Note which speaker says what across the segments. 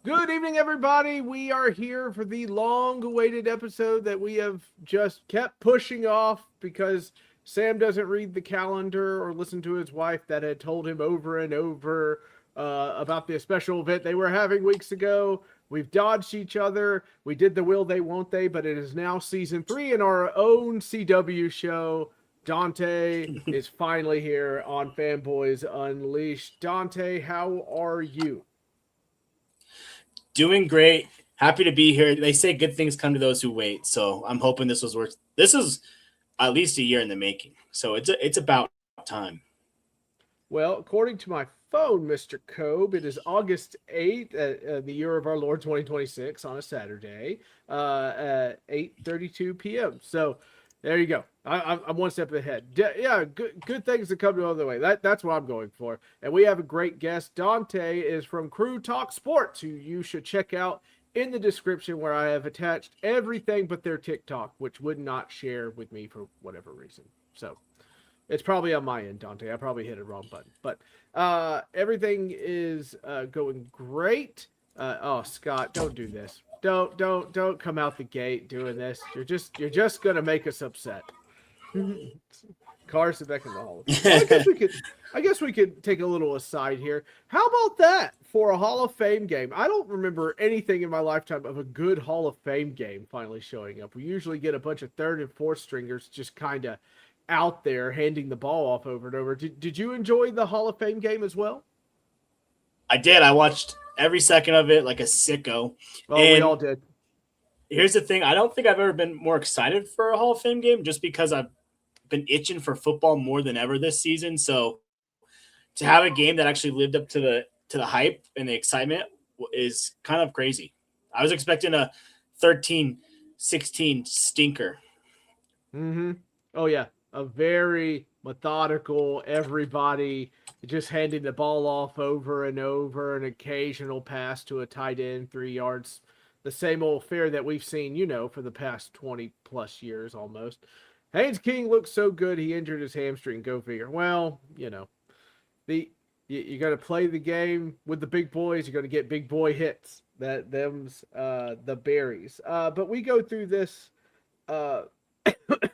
Speaker 1: Good evening, everybody. We are here for the long-awaited episode that we have just kept pushing off because Sam doesn't read the calendar or listen to his wife that had told him over and over about the special event they were having weeks ago. We've dodged each other. We did the will they, won't they, but it is now season 3 in our own CW show. Dante is finally here on Fanboys Unleashed. Dante, how are you?
Speaker 2: Doing great. Happy to be here. They say good things come to those who wait. So I'm hoping this was worth. This is at least a year in the making. So it's about time.
Speaker 1: Well, according to my phone, Mr. Cobe, it is August 8th, the year of our Lord 2026, on a Saturday, at 8:32 p.m. So there you go. I'm one step ahead. Yeah, good things to come to other way. That's what I'm going for. And we have a great guest. Dante is from Crew Talk Sports, who you should check out in the description, where I have attached everything but their TikTok, which would not share with me for whatever reason. So it's probably on my end, Dante. I probably hit a wrong button, but everything is going great. Oh, Scott, don't do this. Don't come out the gate doing this. You're just gonna make us upset. Carson back in the Hall of Fame. Well, I guess we could take a little aside here. How about that for a Hall of Fame game? I don't remember anything in my lifetime of a good Hall of Fame game finally showing up. We usually get a bunch of third and fourth stringers just kind of out there handing the ball off over and over. Did you enjoy the Hall of Fame game as well?
Speaker 2: I did. I watched every second of it like a sicko.
Speaker 1: Well, we all
Speaker 2: And
Speaker 1: did.
Speaker 2: here's the thing: I don't think I've ever been more excited for a Hall of Fame game, just because I've been itching for football more than ever this season. So to have a game that actually lived up to the hype and the excitement is kind of crazy. I was expecting a 13-16 stinker.
Speaker 1: Mm-hmm. Oh yeah, a very methodical. Everybody just handing the ball off over and over. An occasional pass to a tight end, 3 yards. The same old fare that we've seen, for the past 20 plus years almost. Haynes King looks so good. He injured his hamstring. Go figure. Well, the you got to play the game with the big boys. You're going to get big boy hits. Them's the berries. But we go through this. Uh,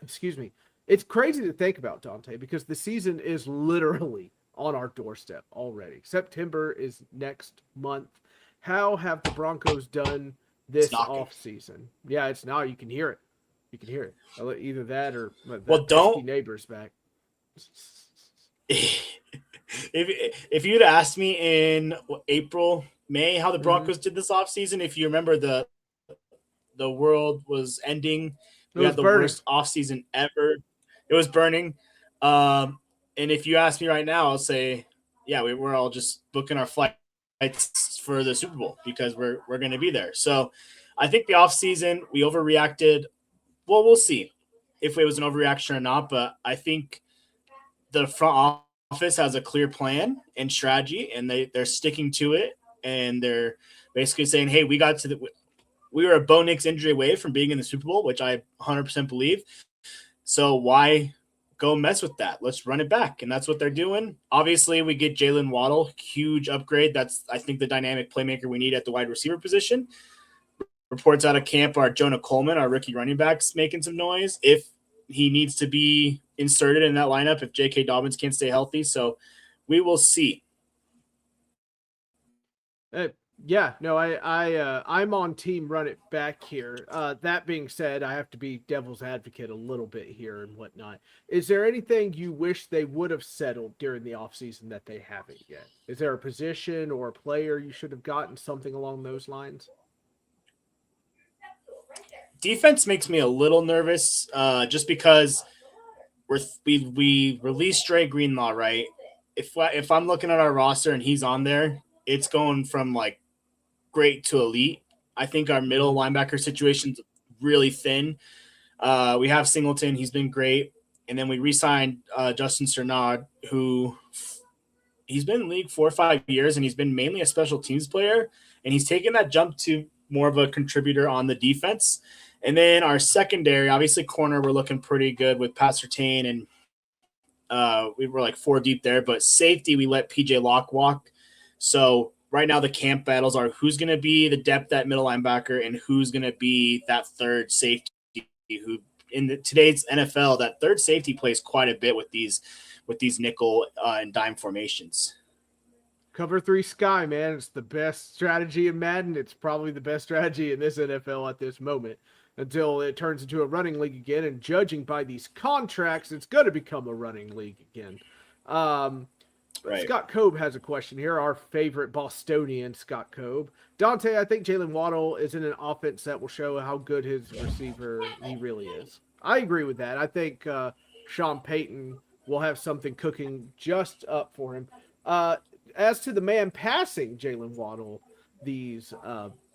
Speaker 1: excuse me. It's crazy to think about, Dante, because the season is literally on our doorstep already. September is next month. How have the Broncos done
Speaker 2: It's
Speaker 1: this
Speaker 2: knocking.
Speaker 1: off season? Yeah, it's now. You can hear it. You can hear it. Either that or
Speaker 2: Well,
Speaker 1: that pesky
Speaker 2: don't
Speaker 1: neighbor's back.
Speaker 2: if you'd asked me in April, May, how the
Speaker 1: Mm-hmm.
Speaker 2: Broncos did this offseason, if you remember the world was ending, we had
Speaker 1: It
Speaker 2: the
Speaker 1: was
Speaker 2: worst
Speaker 1: burning.
Speaker 2: offseason ever. It was burning. Um, and if you ask me right now, I'll say, yeah, we're all just booking our flights for the Super Bowl because we're going to be there. So I think the offseason, we overreacted. Well, we'll see if it was an overreaction or not, but I think the front office has a clear plan and strategy, and they're sticking to it, and they're basically saying, "Hey, we were a Bo Nix injury away from being in the Super Bowl, which I 100% believe. So why go mess with that? Let's run it back." And that's what they're doing. Obviously, we get Jalen Waddle, huge upgrade. That's, I think, the dynamic playmaker we need at the wide receiver position. Reports out of camp are Jonah Coleman, our rookie running backs, making some noise. If he needs to be inserted in that lineup, if J.K. Dobbins can't stay healthy. So we will see.
Speaker 1: Uh, yeah, no, I'm on team run it back here. That being said, I have to be devil's advocate a little bit here and whatnot. Is there anything you wish they would have settled during the offseason that they haven't yet? Is there a position or a player you should have gotten, something along those lines?
Speaker 2: Defense makes me a little nervous, just because we released Dre Greenlaw, right? If I'm looking at our roster and he's on there, it's going from like great to elite. I think our middle
Speaker 1: Mm-hmm.
Speaker 2: linebacker situation's really thin. We have Singleton; he's been great, and then we re-signed Justin Cernard, who he's been in the league 4 or 5 years, and he's been mainly a special teams player, and he's taken that jump to more of a contributor on the defense. And then our secondary, obviously corner, we're looking pretty good with Pat Surtain, and we were like 4 deep there. But safety, we let PJ Locke walk, so right now the camp battles are who's going to be the depth at middle linebacker and who's going to be that third safety. Who in today's NFL, that third safety plays quite a bit with these nickel and dime formations.
Speaker 1: Cover 3 sky, man. It's the best strategy in Madden. It's probably the best strategy in this NFL at this moment until it turns into a running league again. And judging by these contracts, it's going to become a running league again. Right. Scott Cobe has a question here. Our favorite Bostonian, Scott Cobe. Dante, I think Jalen Waddle is in an offense that will show how good his receiver he really is. I agree with that. I think Sean Payton will have something cooking just up for him. As to the man passing Jalen Waddle these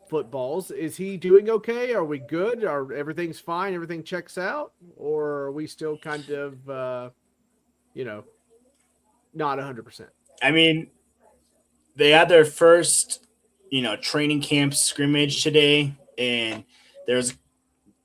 Speaker 1: footballs, is he doing okay? Are we good? Are everything's fine? Everything checks out? Or are we still kind of, not 100%?
Speaker 2: I mean, they had their first, training camp scrimmage today, and there's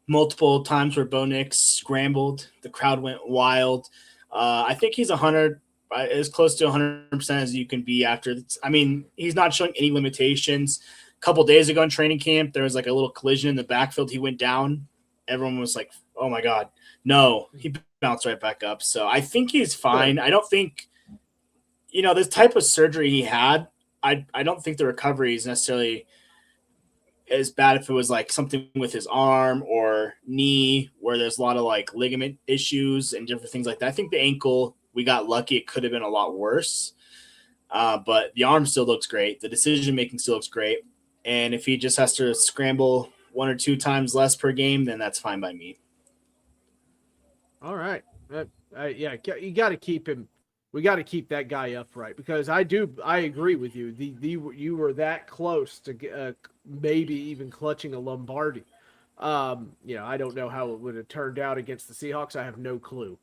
Speaker 2: multiple times where Bo Nix scrambled. The crowd went wild. I think he's 100. As close to 100% as you can be after. I mean, he's not showing any limitations. A couple days ago in training camp, there was like a little collision in the backfield. He went down. Everyone was like, oh, my God. No, he bounced right back up. So I think he's fine. I don't think, this type of surgery he had, I don't think the recovery is necessarily as bad if it was like something with his arm or knee where there's a lot of like ligament issues and different things like that. I think the ankle – we got lucky. It could have been a lot worse. But the arm still looks great. The decision-making still looks great. And if he just has to scramble 1 or 2 times less per game, then that's fine by me.
Speaker 1: All right. You got to keep him. We got to keep that guy upright because I agree with you. You were that close to maybe even clutching a Lombardi. I don't know how it would have turned out against the Seahawks. I have no clue.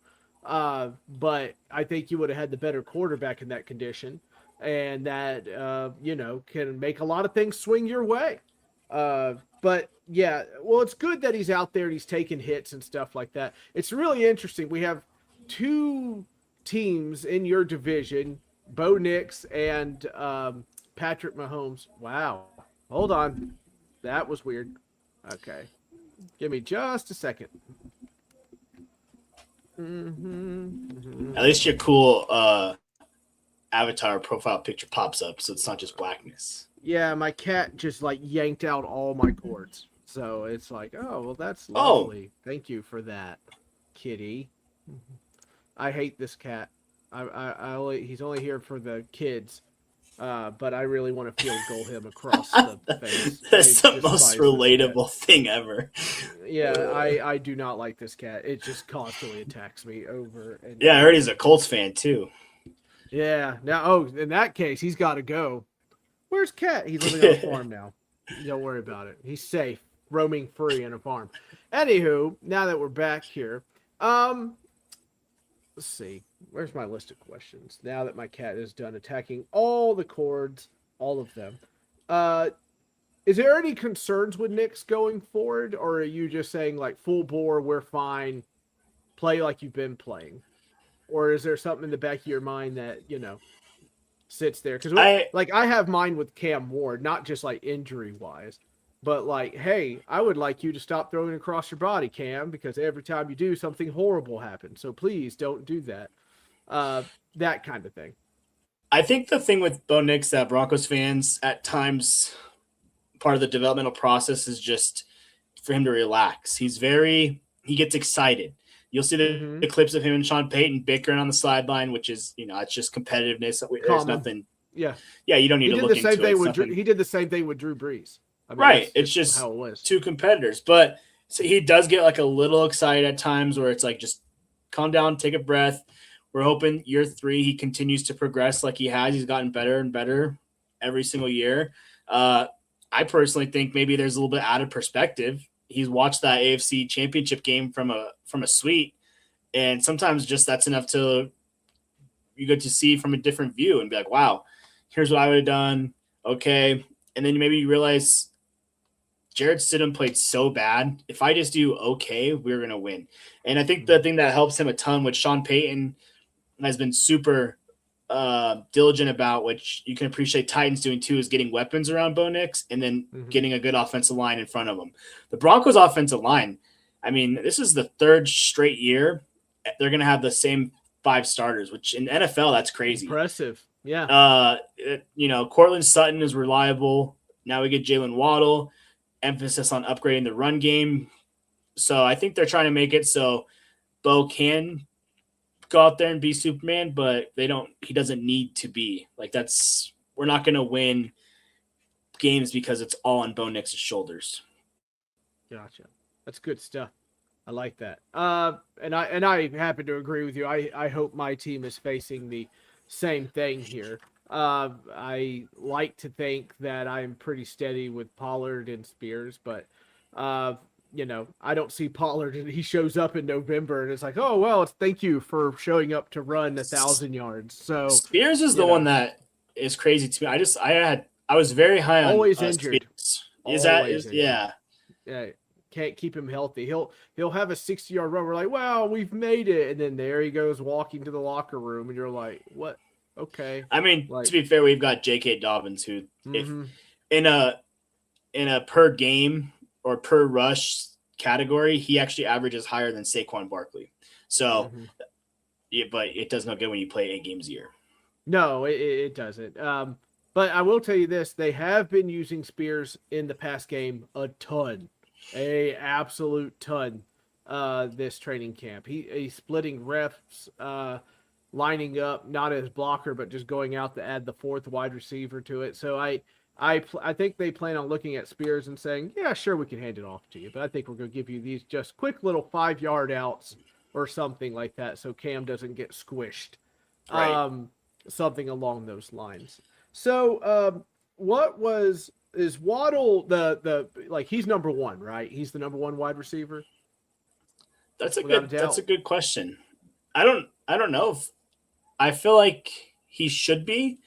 Speaker 1: But I think you would have had the better quarterback in that condition and that, can make a lot of things swing your way. But yeah, well, it's good that he's out there and he's taking hits and stuff like that. It's really interesting. We have 2 teams in your division, Bo Nix and, Patrick Mahomes. Wow. Hold on. That was weird. Okay. Give me just a second.
Speaker 2: At least your cool avatar profile picture pops up, so it's not just blackness.
Speaker 1: Yeah, my cat just like yanked out all my cords, so it's like, oh well, that's lovely. Thank you for that, kitty. I hate this cat. He's only here for the kids, but I really want to field goal him across the face.
Speaker 2: That's the most relatable thing ever.
Speaker 1: Yeah, I do not like this cat. It just constantly attacks me over and
Speaker 2: I heard he's a Colts fan too.
Speaker 1: Yeah. Now, in that case, he's got to go. Where's Cat? He's living on a farm now. Don't worry about it. He's safe, roaming free in a farm. Anywho, now that we're back here, let's see. Where's my list of questions? Now that my cat is done attacking all the cords, all of them. Is there any concerns with Knicks going forward, or are you just saying like full bore, we're fine, play like you've been playing? Or is there something in the back of your mind that, sits there? Because I have mine with Cam Ward, not just like injury wise, but like, hey, I would like you to stop throwing across your body, Cam, because every time you do, something horrible happens. So please don't do that. That kind of thing.
Speaker 2: I think the thing with Bo Nix that Broncos fans at times, part of the developmental process is just for him to relax. He gets excited. You'll see the clips of him and Sean Payton bickering on the sideline, which is, it's just competitiveness. There's nothing.
Speaker 1: Yeah.
Speaker 2: Yeah, you don't need to look into it.
Speaker 1: He did the same thing with Drew Brees.
Speaker 2: Right. It's just how it was. 2 competitors. But so he does get like a little excited at times where it's like, just calm down, take a breath. We're hoping year 3 he continues to progress like he has. He's gotten better and better every single year. I personally think maybe there's a little bit added perspective. He's watched that AFC Championship game from a suite, and sometimes just that's enough to you get to see from a different view and be like, wow, here's what I would have done. Okay. And then maybe you realize Jarrett Stidham played so bad. If I just do okay, we're going to win. And I think the thing that helps him a ton with Sean Payton has been super diligent about, which you can appreciate Titans doing too, is getting weapons around Bo Nix and then getting a good offensive line in front of them. The Broncos offensive line, I mean, this is the third straight year they're going to have the same 5 starters, which in NFL, that's crazy.
Speaker 1: Impressive. Yeah.
Speaker 2: Cortland Sutton is reliable. Now we get Jalen Waddle, emphasis on upgrading the run game. So I think they're trying to make it so Bo can go out there and be Superman, but he doesn't need to be. We're not going to win games because it's all on Bo Nix's shoulders.
Speaker 1: Gotcha. That's good stuff. I like that. And I happen to agree with you. I hope my team is facing the same thing here. I like to think that I'm pretty steady with Pollard and Spears, but I don't see Pollard and he shows up in November and it's like, oh well, thank you for showing up to run 1,000 yards. So
Speaker 2: Spears is the one that is crazy to me. I was very high on
Speaker 1: always injured.
Speaker 2: Spears. Yeah.
Speaker 1: Can't keep him healthy. He'll have a 60-yard run. We're like, wow, we've made it, and then there he goes walking to the locker room, and you're like, what? Okay.
Speaker 2: I mean, to be fair, we've got J.K. Dobbins, who, if in a per game or per rush category, he actually averages higher than Saquon Barkley. So, but it does not good when you play 8 games a year.
Speaker 1: No, it doesn't. But I will tell you this: they have been using Spears in the pass game a ton. A absolute ton this training camp. He's splitting reps, lining up, not as blocker, but just going out to add the 4th wide receiver to it. So I think they plan on looking at Spears and saying, yeah, sure, we can hand it off to you, but I think we're going to give you these just quick little 5-yard outs or something like that so Cam doesn't get squished.
Speaker 2: Right.
Speaker 1: Something along those lines. So is Waddle the he's number 1, right? He's the number 1 wide receiver.
Speaker 2: That's a good question. I don't know if I feel like he should be,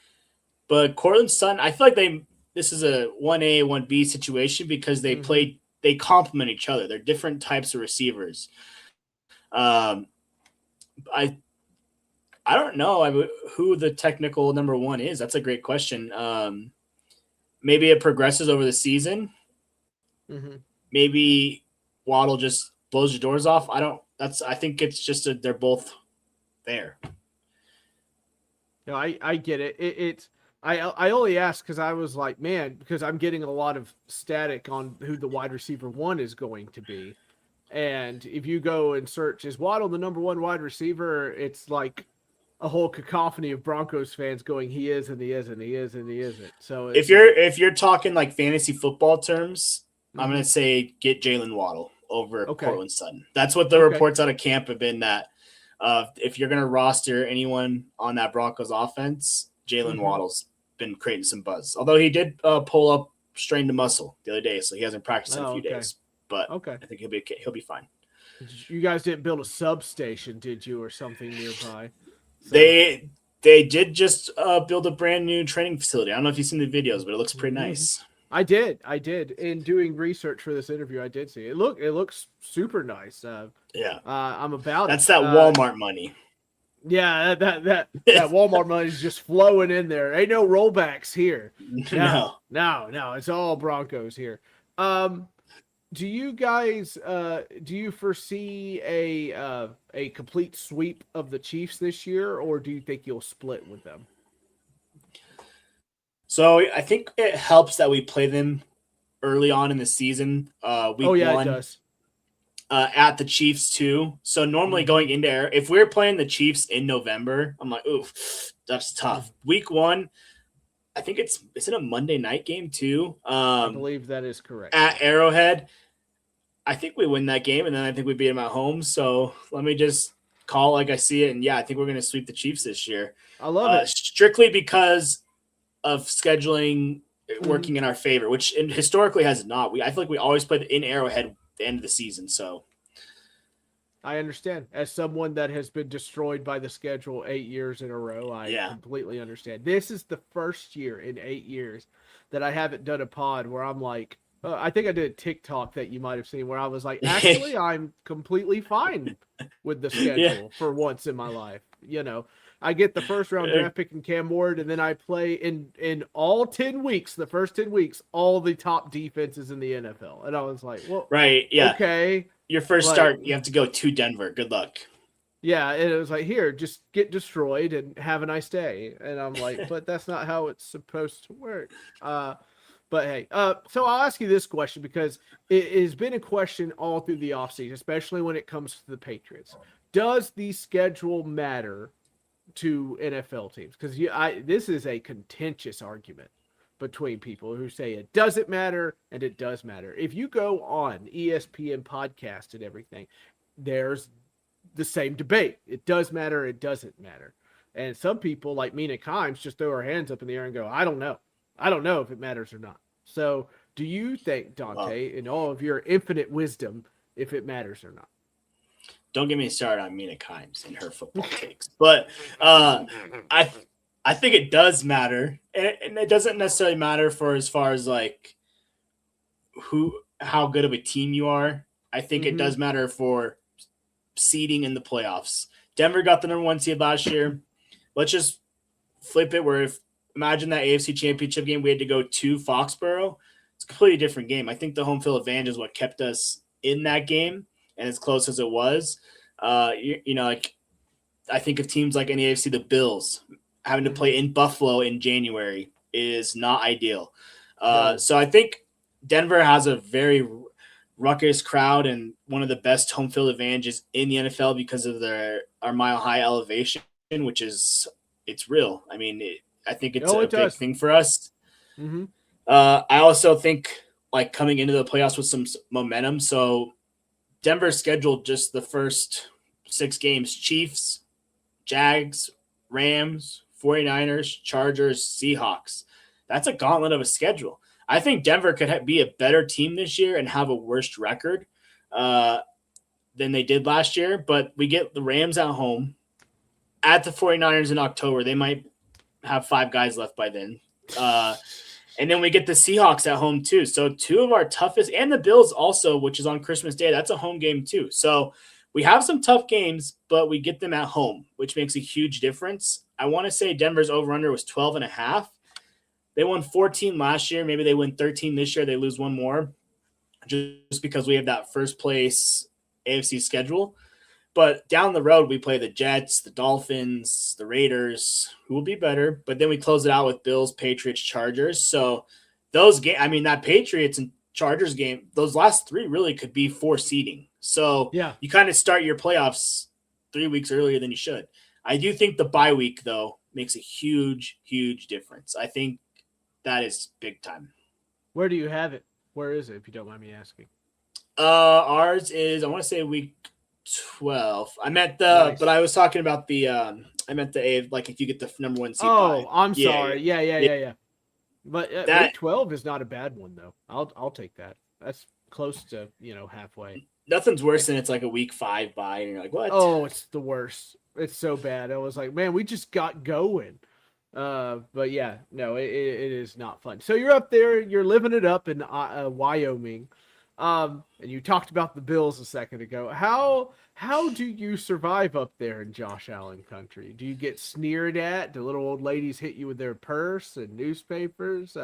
Speaker 2: but Cortland Sutton, I feel like this is a 1A, 1B situation because they complement each other. They're different types of receivers. I don't know who the technical number 1 is. That's a great question. Maybe it progresses over the season. Maybe Waddle just blows your doors off. I think it's just they're both there.
Speaker 1: No, I get it. I only asked because I was like, man, because I'm getting a lot of static on who the wide receiver 1 is going to be. And if you go and search, is Waddle the number 1 wide receiver? It's like a whole cacophony of Broncos fans going, he is, and he is, and he is, and he isn't. So
Speaker 2: if you're talking like fantasy football terms, I'm going to say get Jalen Waddle over Cortland Sutton. That's what the reports out of camp have been, that if you're going to roster anyone on that Broncos offense, Jalen Waddle's been creating some buzz. Although he did pull up strained a muscle the other day, so he hasn't practiced in a few days. But I think he'll be fine.
Speaker 1: You guys didn't build a substation, did you, or something nearby? So.
Speaker 2: They did just build a brand new training facility. I don't know if you've seen the videos, but it looks pretty nice.
Speaker 1: I did. In doing research for this interview, I did see it. It looks super nice. I'm about
Speaker 2: That's that Walmart money.
Speaker 1: Yeah, that Walmart money is just flowing in there. Ain't no rollbacks here. No. It's all Broncos here. Do you guys do you foresee a complete sweep of the Chiefs this year, or do you think you'll split with them?
Speaker 2: So I think it helps that we play them early on in the season. Week 1,
Speaker 1: it does.
Speaker 2: At the Chiefs too. So normally going into air, if we're playing the Chiefs in November, I'm like, oof, that's tough. Week 1, I think is it a Monday night game too?
Speaker 1: I believe that is correct.
Speaker 2: At Arrowhead, I think we win that game, and then I think we beat them at home. So let me just call like I see it, and I think we're going to sweep the Chiefs this year.
Speaker 1: I love it.
Speaker 2: Strictly because of scheduling working in our favor, which historically has not. I feel like we always play in Arrowhead at the end of the season. So
Speaker 1: I understand. As someone that has been destroyed by the schedule 8 years in a row, I completely understand. This is the first year in 8 years that I haven't done a pod where I'm like, I think I did a TikTok that you might have seen where I was like, actually, I'm completely fine with the schedule for once in my life, I get the first round draft pick in Cam Ward, and then I play in all 10 weeks, the first 10 weeks, all the top defenses in the NFL. And I was like, well,
Speaker 2: right, yeah.
Speaker 1: okay.
Speaker 2: Your first
Speaker 1: Like,
Speaker 2: start, you have to go to Denver. Good luck.
Speaker 1: yeah, and it was like, here, just get destroyed and have a nice day. And I'm like, but that's not how it's supposed to work. But hey, so I'll ask you this question because it has been a question all through the offseason, especially when it comes to the Patriots. Does the schedule matter to NFL teams? Because this is a contentious argument between people who say it doesn't matter and it does matter. If you go on ESPN podcast and everything, there's the same debate. It does matter, it doesn't matter. And some people like Mina Kimes just throw her hands up in the air and go, I don't know. I don't know if it matters or not. So do you think, Dante, in all of your infinite wisdom, if it matters or not?
Speaker 2: Don't get me started on Mina Kimes and her football takes. But I think it does matter. And it doesn't necessarily matter for as far as like how good of a team you are. I think it does matter for seeding in the playoffs. Denver got the number 1 seed last year. Let's just flip it where imagine that AFC Championship game we had to go to Foxborough. It's a completely different game. I think the home field advantage is what kept us in that game and as close as it was. Like I think of teams like in the AFC, the Bills having to play in Buffalo in January is not ideal. So I think Denver has a very ruckus crowd and one of the best home field advantages in the NFL because of our mile high elevation, which is it's real. I mean, I think it's a big thing for us.
Speaker 1: Mm-hmm.
Speaker 2: I also think like coming into the playoffs with some momentum. So Denver scheduled just the first 6 games: Chiefs, Jags, Rams, 49ers, Chargers, Seahawks. That's a gauntlet of a schedule. I think Denver could be a better team this year and have a worse record than they did last year. But we get the Rams at home at the 49ers in October. They might have 5 guys left by then. And then we get the Seahawks at home too. So 2 of our toughest, and the Bills also, which is on Christmas Day. That's a home game too. So we have some tough games, but we get them at home, which makes a huge difference. I want to say Denver's over-under was 12.5. They won 14 last year. Maybe they win 13 this year. They lose 1 more just because we have that first place AFC schedule. But down the road, we play the Jets, the Dolphins, the Raiders, who will be better. But then we close it out with Bills, Patriots, Chargers. So those games, I mean, that Patriots and Chargers game, those last 3 really could be 4 seeding. So you kind of start your playoffs 3 weeks earlier than you should. I do think the bye week, though, makes a huge, huge difference. I think that is big time.
Speaker 1: Where do you have it? Where is it, if you don't mind me asking?
Speaker 2: Ours is, I want to say week 12. I meant but I was talking about the, I meant the A, like if you get the number 1 seed.
Speaker 1: Oh, I'm sorry. Yeah. But week 12 is not a bad one, though. I'll take that. That's close to, halfway.
Speaker 2: Nothing's worse than it's like a week 5 bye, and you're like, what?
Speaker 1: Oh, it's the worst. It's so bad. I was like, man, we just got going. But yeah, no, it is not fun. So you're up there, you're living it up in Wyoming. And you talked about the Bills a second ago. How do you survive up there in Josh Allen country? Do you get sneered at? Do little old ladies hit you with their purse and newspapers?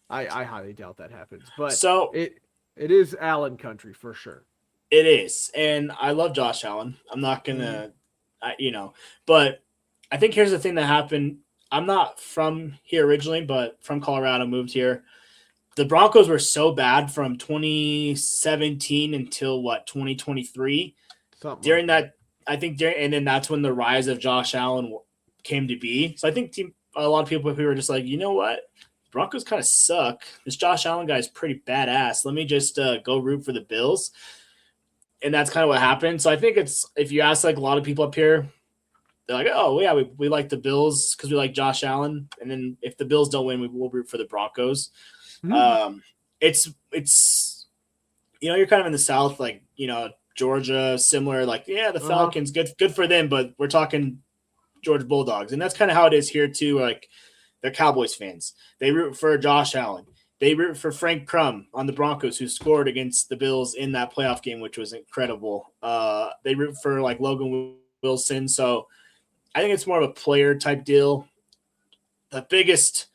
Speaker 1: I highly doubt that happens. But
Speaker 2: so
Speaker 1: it is Allen country for sure.
Speaker 2: It is, and I love Josh Allen. I'm not gonna, but I think here's the thing that happened. I'm not from here originally, but from Colorado, moved here. The Broncos were so bad from 2017 until 2023. During that, I think, and then that's when the rise of Josh Allen came to be. So I think a lot of people who were just like, you know what, Broncos kind of suck. This Josh Allen guy is pretty badass. Let me just go root for the Bills. And that's kind of what happened. So I think if you ask like a lot of people up here, they're like, oh, yeah, we like the Bills because we like Josh Allen. And then if the Bills don't win, we'll root for the Broncos. It's you're kind of in the South, like, Georgia, similar, like, yeah, the Falcons, good for them, but we're talking Georgia Bulldogs. And that's kind of how it is here too. Like, they're Cowboys fans. They root for Josh Allen. They root for Frank Crum on the Broncos, who scored against the Bills in that playoff game, which was incredible. They root for like Logan Wilson. So I think it's more of a player type deal. The biggest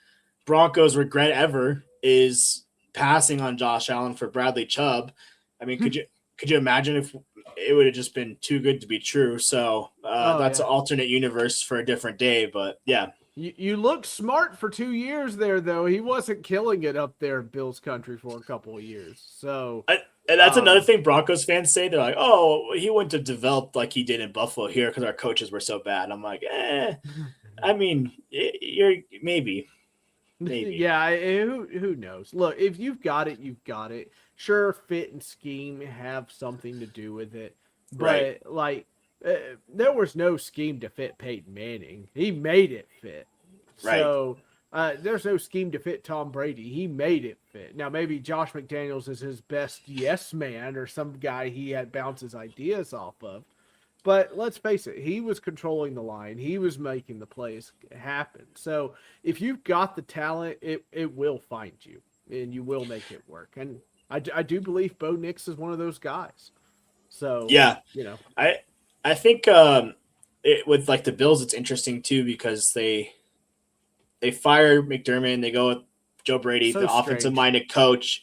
Speaker 2: Broncos regret ever is passing on Josh Allen for Bradley Chubb. I mean, could you imagine if it would have just been too good to be true? So
Speaker 1: Oh
Speaker 2: that's
Speaker 1: yeah.
Speaker 2: an alternate universe for a different day. But yeah,
Speaker 1: You looked smart for 2 years there, though. He wasn't killing it up there in Bills country for a couple of years. So,
Speaker 2: and that's another
Speaker 1: um,
Speaker 2: thing Broncos fans say. They're like, "Oh, he wouldn't have developed like he did in Buffalo here because our coaches were so bad." I'm like, I mean, you're maybe,
Speaker 1: yeah, who knows? Look, if you've got it, you've got it. Sure, fit and scheme have something to do with it,
Speaker 2: right,
Speaker 1: but like, there was no scheme to fit Peyton Manning. He made it fit.
Speaker 2: right.
Speaker 1: So there's no scheme to fit Tom Brady. He made it fit. Now maybe Josh McDaniels is his best yes man or some guy he had bounces ideas off of. But let's face it, he was controlling the line. He was making the plays happen. So if you've got the talent, it will find you and you will make it work. And I do believe Bo Nix is one of those guys. So,
Speaker 2: Yeah,
Speaker 1: you know,
Speaker 2: I I think with like the Bills, it's interesting too because they fire McDermott and they go with Joe Brady,
Speaker 1: so
Speaker 2: the offensive
Speaker 1: strange.
Speaker 2: minded coach.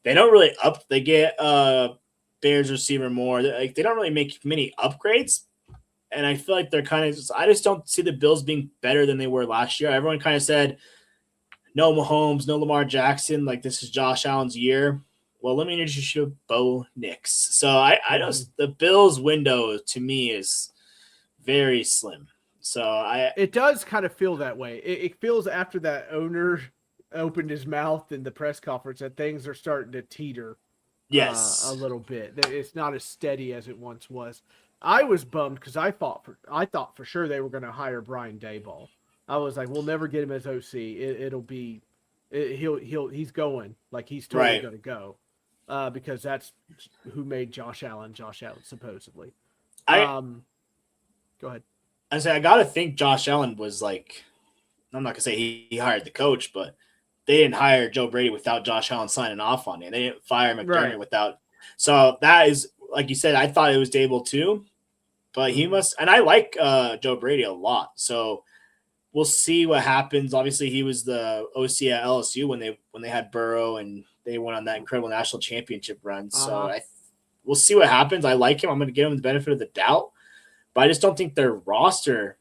Speaker 2: They don't really up. They get Bears receiver more. They don't really make many upgrades, and I feel like they're kind of. I just don't see the Bills being better than they were last year. Everyone kind of said no Mahomes, no Lamar Jackson. Like this is Josh Allen's year. Well, let me introduce you to Bo Nix. So I
Speaker 1: Mm-hmm.
Speaker 2: just the Bills window to me is very slim. So I
Speaker 1: It does kind of feel that way. It feels after that owner opened his mouth in the press conference that things are starting to teeter a
Speaker 2: yes,
Speaker 1: little bit. It's not as steady as it once was. I was bummed because I thought for sure they were going to hire Brian Dayball. I was like, we'll never get him as OC. It'll be he's going like he's totally
Speaker 2: right.
Speaker 1: going to go because that's who made Josh Allen. Josh Allen supposedly.
Speaker 2: I
Speaker 1: Um, Go ahead.
Speaker 2: I say I gotta think Josh Allen was like I'm not gonna say he hired the coach, but they didn't hire Joe Brady without Josh Allen signing off on it. They didn't fire McDermott
Speaker 1: Right.
Speaker 2: without. So that is like you said. I thought it was Dable too, but he
Speaker 1: Mm-hmm.
Speaker 2: must. And I like Joe Brady a lot. So we'll see what happens. Obviously, he was the OC at LSU when they had Burrow and they went on that incredible national championship run.
Speaker 1: Uh
Speaker 2: So
Speaker 1: huh.
Speaker 2: we'll see what happens. I like him. I'm going to give him the benefit of the doubt, but I just don't think their roster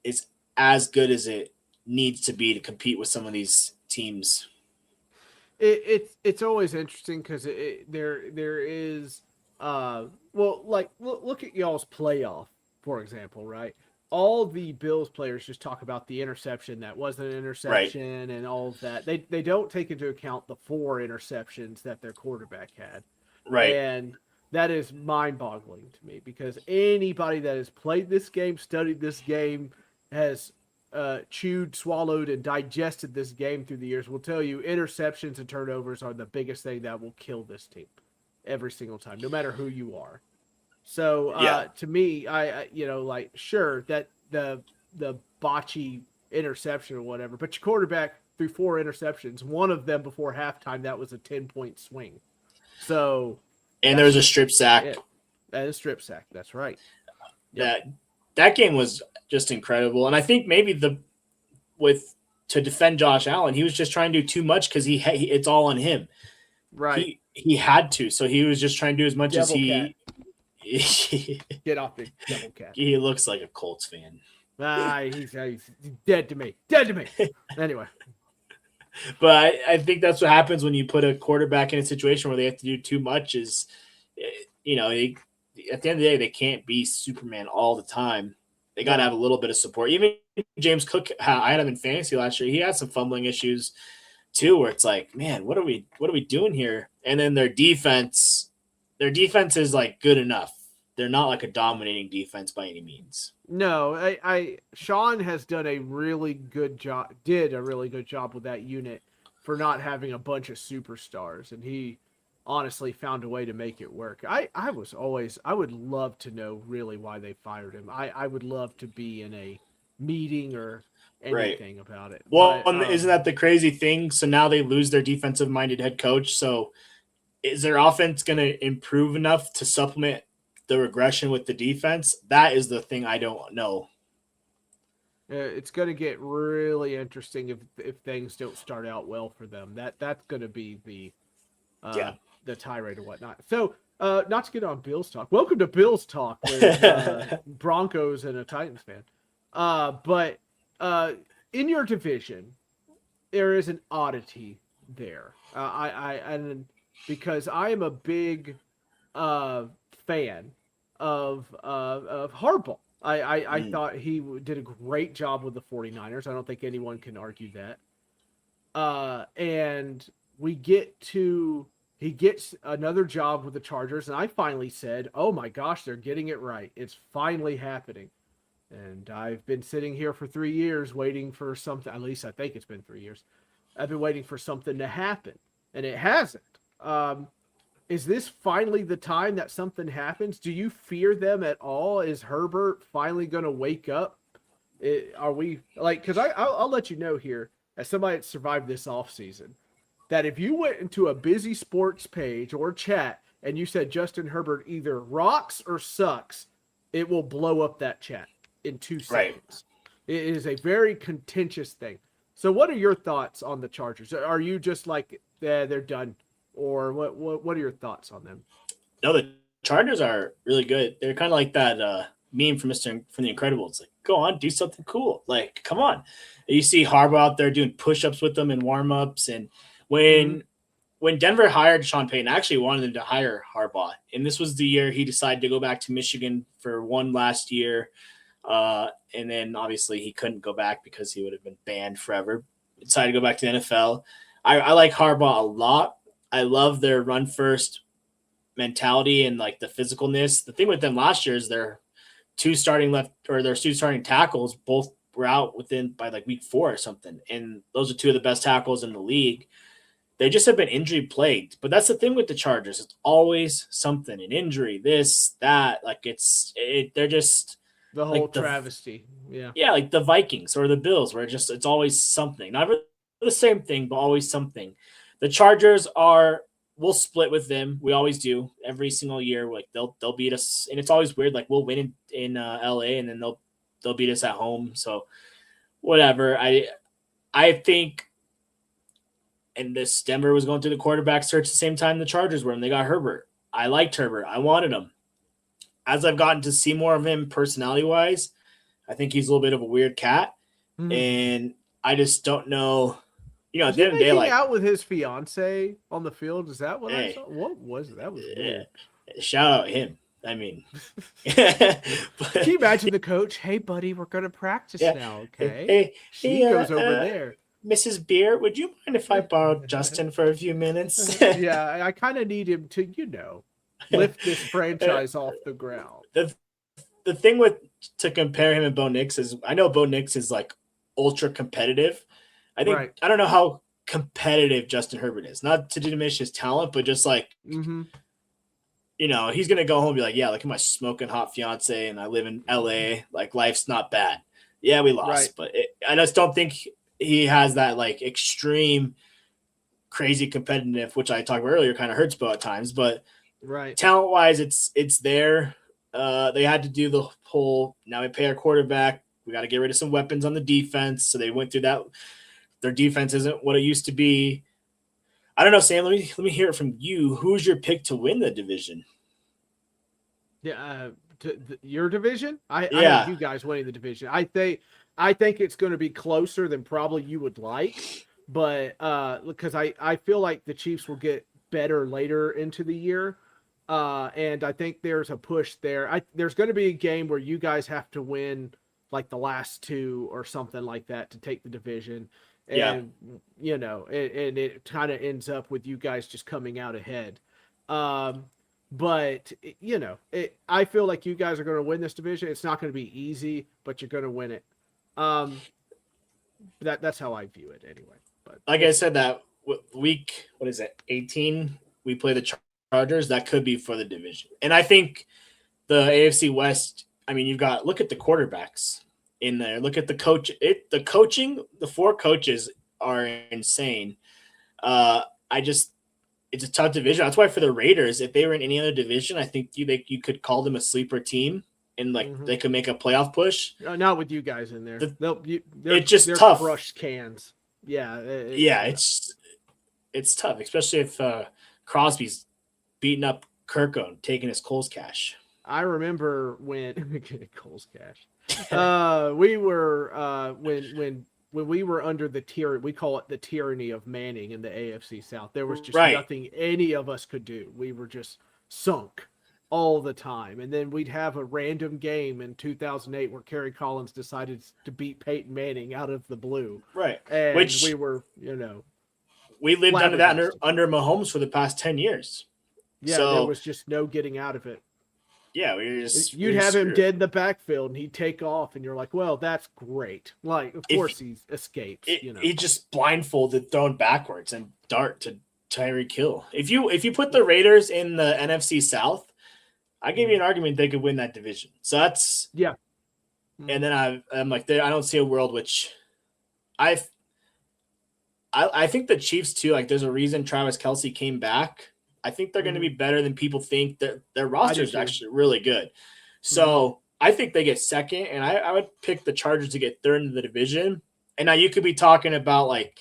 Speaker 2: is as good as it needs to be to compete with some of these teams.
Speaker 1: It's always interesting because there is well like look at y'all's playoff for example, right? All the Bills players just talk about the interception that wasn't an
Speaker 2: Right.
Speaker 1: interception and all of that. They don't take into account the four interceptions that their quarterback had,
Speaker 2: Right.
Speaker 1: and that is mind-boggling to me because anybody that has played this game, studied this game, has chewed, swallowed, and digested this game through the years will tell you interceptions and turnovers are the biggest thing that will kill this team every single time, no matter who you are. So
Speaker 2: Yeah.
Speaker 1: to me, like sure that the botchy interception or whatever, but your quarterback threw four interceptions, one of them before halftime that was a 10-point swing. So
Speaker 2: And there
Speaker 1: that's
Speaker 2: was a
Speaker 1: just
Speaker 2: strip sack
Speaker 1: it. That is strip sack. That's right. Yep.
Speaker 2: that that game was just incredible. And I think maybe the with to defend Josh Allen, he was just trying to do too much because it's all on him.
Speaker 1: Right.
Speaker 2: He had to, so he was just trying to do as much as
Speaker 1: Devil cat.
Speaker 2: he
Speaker 1: Get off the devil cat.
Speaker 2: he looks like a Colts fan.
Speaker 1: He's dead to me. Dead to me. Anyway.
Speaker 2: But I think that's what happens when you put a quarterback in a situation where they have to do too much. Is at the end of the day, they can't be Superman all the time. They got to
Speaker 1: No.
Speaker 2: have a little bit of support. Even James Cook, I had him in fantasy last year. He had some fumbling issues too, where it's like, man, what are we doing here? And then their defense is like good enough. They're not like a dominating defense by any means.
Speaker 1: No, Sean has done a really good job. Did a really good job with that unit for not having a bunch of superstars, and he honestly found a way to make it work. I would love to know really why they fired him. I would love to be in a meeting or
Speaker 2: Right.
Speaker 1: anything about it.
Speaker 2: Well,
Speaker 1: But
Speaker 2: isn't that the crazy thing? So now they lose their defensive minded head coach. So is their offense going to improve enough to supplement the regression with the defense? That is the thing I don't know.
Speaker 1: It's going to get really interesting if things don't start out well for them. That's going to be uh,
Speaker 2: Yeah.
Speaker 1: the tirade or whatnot. So, not to get on Bills talk. Welcome to Bills talk with Broncos and a Titans fan. But in your division, there is an oddity there. And because I am a big uh, fan of Harbaugh. I
Speaker 2: Mm.
Speaker 1: thought he did a great job with the 49ers. I don't think anyone can argue that. And we get to he gets another job with the Chargers, and I finally said, "Oh my gosh, they're getting it right. It's finally happening." And I've been sitting here for 3 years waiting for something. At least I think it's been 3 years. I've been waiting for something to happen, and it hasn't. Is this finally the time that something happens? Do you fear them at all? Is Herbert finally going to wake up? Are we like, because I'll let you know here, as somebody that survived this offseason, that if you went into a busy sports page or chat and you said Justin Herbert either rocks or sucks, it will blow up that chat in 2 seconds. Right. It is a very contentious thing. So, what are your thoughts on the Chargers? Are you just like, they're done? Or what are your thoughts on them?
Speaker 2: No, the Chargers are really good. They're kind of like that meme from The Incredibles. Like, go on, do something cool. Like, come on. You see Harbaugh out there doing push-ups with them and warm-ups. And when Denver hired Sean Payton, I actually wanted them to hire Harbaugh. And this was the year he decided to go back to Michigan for one last year. And then obviously he couldn't go back because he would have been banned forever. He decided to go back to the NFL. I like Harbaugh a lot. I love their run first mentality and like the physicalness. The thing with them last year is their two starting tackles both were out within by like week 4 or something. And those are two of the best tackles in the league. They just have been injury plagued. But that's the thing with the Chargers. It's always something, an injury, this, that. Like they're just
Speaker 1: the whole like travesty. Yeah.
Speaker 2: Yeah, like the Vikings or the Bills, where it's always something. Not the same thing, but always something. The Chargers we'll split with them. We always do every single year. Like they'll beat us, and it's always weird. Like we'll win in LA, and then they'll beat us at home. So whatever. I think, and this Denver was going through the quarterback search the same time the Chargers were, and they got Herbert. I liked Herbert. I wanted him. As I've gotten to see more of him personality wise, I think he's a little bit of a weird cat, and I just don't know. You know, at the end of the day, like
Speaker 1: out with his fiance on the field. Is that what I saw? What was it? That was weird.
Speaker 2: Shout out him. I mean,
Speaker 1: can you imagine the coach? Hey, buddy, we're going to practice now. Okay. She goes over there.
Speaker 2: Mrs. Beer, would you mind if I borrowed Justin for a few minutes?
Speaker 1: Yeah, I kind of need him to, lift this franchise off the ground.
Speaker 2: The thing to compare him and Bo Nix is, I know Bo Nix is like ultra competitive. I think right. I don't know how competitive Justin Herbert is. Not to diminish his talent, but just like, he's going to go home and be like, yeah, look at my smoking hot fiance and I live in LA. Like, life's not bad. Yeah, we lost. Right. But I just don't think he has that, like, extreme, crazy competitive, which I talked about earlier, kind of hurts Bo at times. But
Speaker 1: right,
Speaker 2: talent-wise, it's there. They had to do the whole, now we pay our quarterback. We got to get rid of some weapons on the defense. So they went through that. Their defense isn't what it used to be. I don't know, Sam. Let me hear it from you. Who's your pick to win the division?
Speaker 1: Yeah, your division. I have you guys winning the division. I think it's going to be closer than probably you would like, but because I feel like the Chiefs will get better later into the year, and I think there's a push there. There's going to be a game where you guys have to win like the last 2 or something like that to take the division. And, and it kind of ends up with you guys just coming out ahead. But, I feel like you guys are going to win this division. It's not going to be easy, but you're going to win it. That's how I view it anyway. But
Speaker 2: like I said, that week, 18, we play the Chargers. That could be for the division. And I think the AFC West, I mean, look at the quarterbacks in there. Look at the coach. The coaching, the 4 coaches are insane. It's a tough division. That's why for the Raiders, if they were in any other division, I think you could call them a sleeper team. and like they could make a playoff push.
Speaker 1: Not with you guys in there.
Speaker 2: It's just tough.
Speaker 1: Crushed cans. Yeah.
Speaker 2: It's tough, especially if Crosby's beating up Kirko and taking his Coles cash.
Speaker 1: I remember when Coles cash. We were when we were under the we call it the tyranny of Manning in the AFC South. There was just nothing any of us could do. We were just sunk all the time. And then we'd have a random game in 2008 where Kerry Collins decided to beat Peyton Manning out of the blue.
Speaker 2: Right.
Speaker 1: And
Speaker 2: which
Speaker 1: we were,
Speaker 2: we lived under that under Mahomes for the past 10 years.
Speaker 1: Yeah, so, there was just no getting out of it.
Speaker 2: Yeah,
Speaker 1: you'd have him dead in the backfield and he'd take off and you're like, well, that's great. Like, of course he escapes.
Speaker 2: He just blindfolded, thrown backwards and dart to Tyreek Hill. If you put the Raiders in the NFC South, I give you an argument they could win that division. So that's And then I'm like, I don't see a world which I think the Chiefs too. Like, there's a reason Travis Kelce came back. I think they're going to be better than people think. That their roster is actually really good. So I think they get second, and I would pick the Chargers to get third in the division. And now you could be talking about like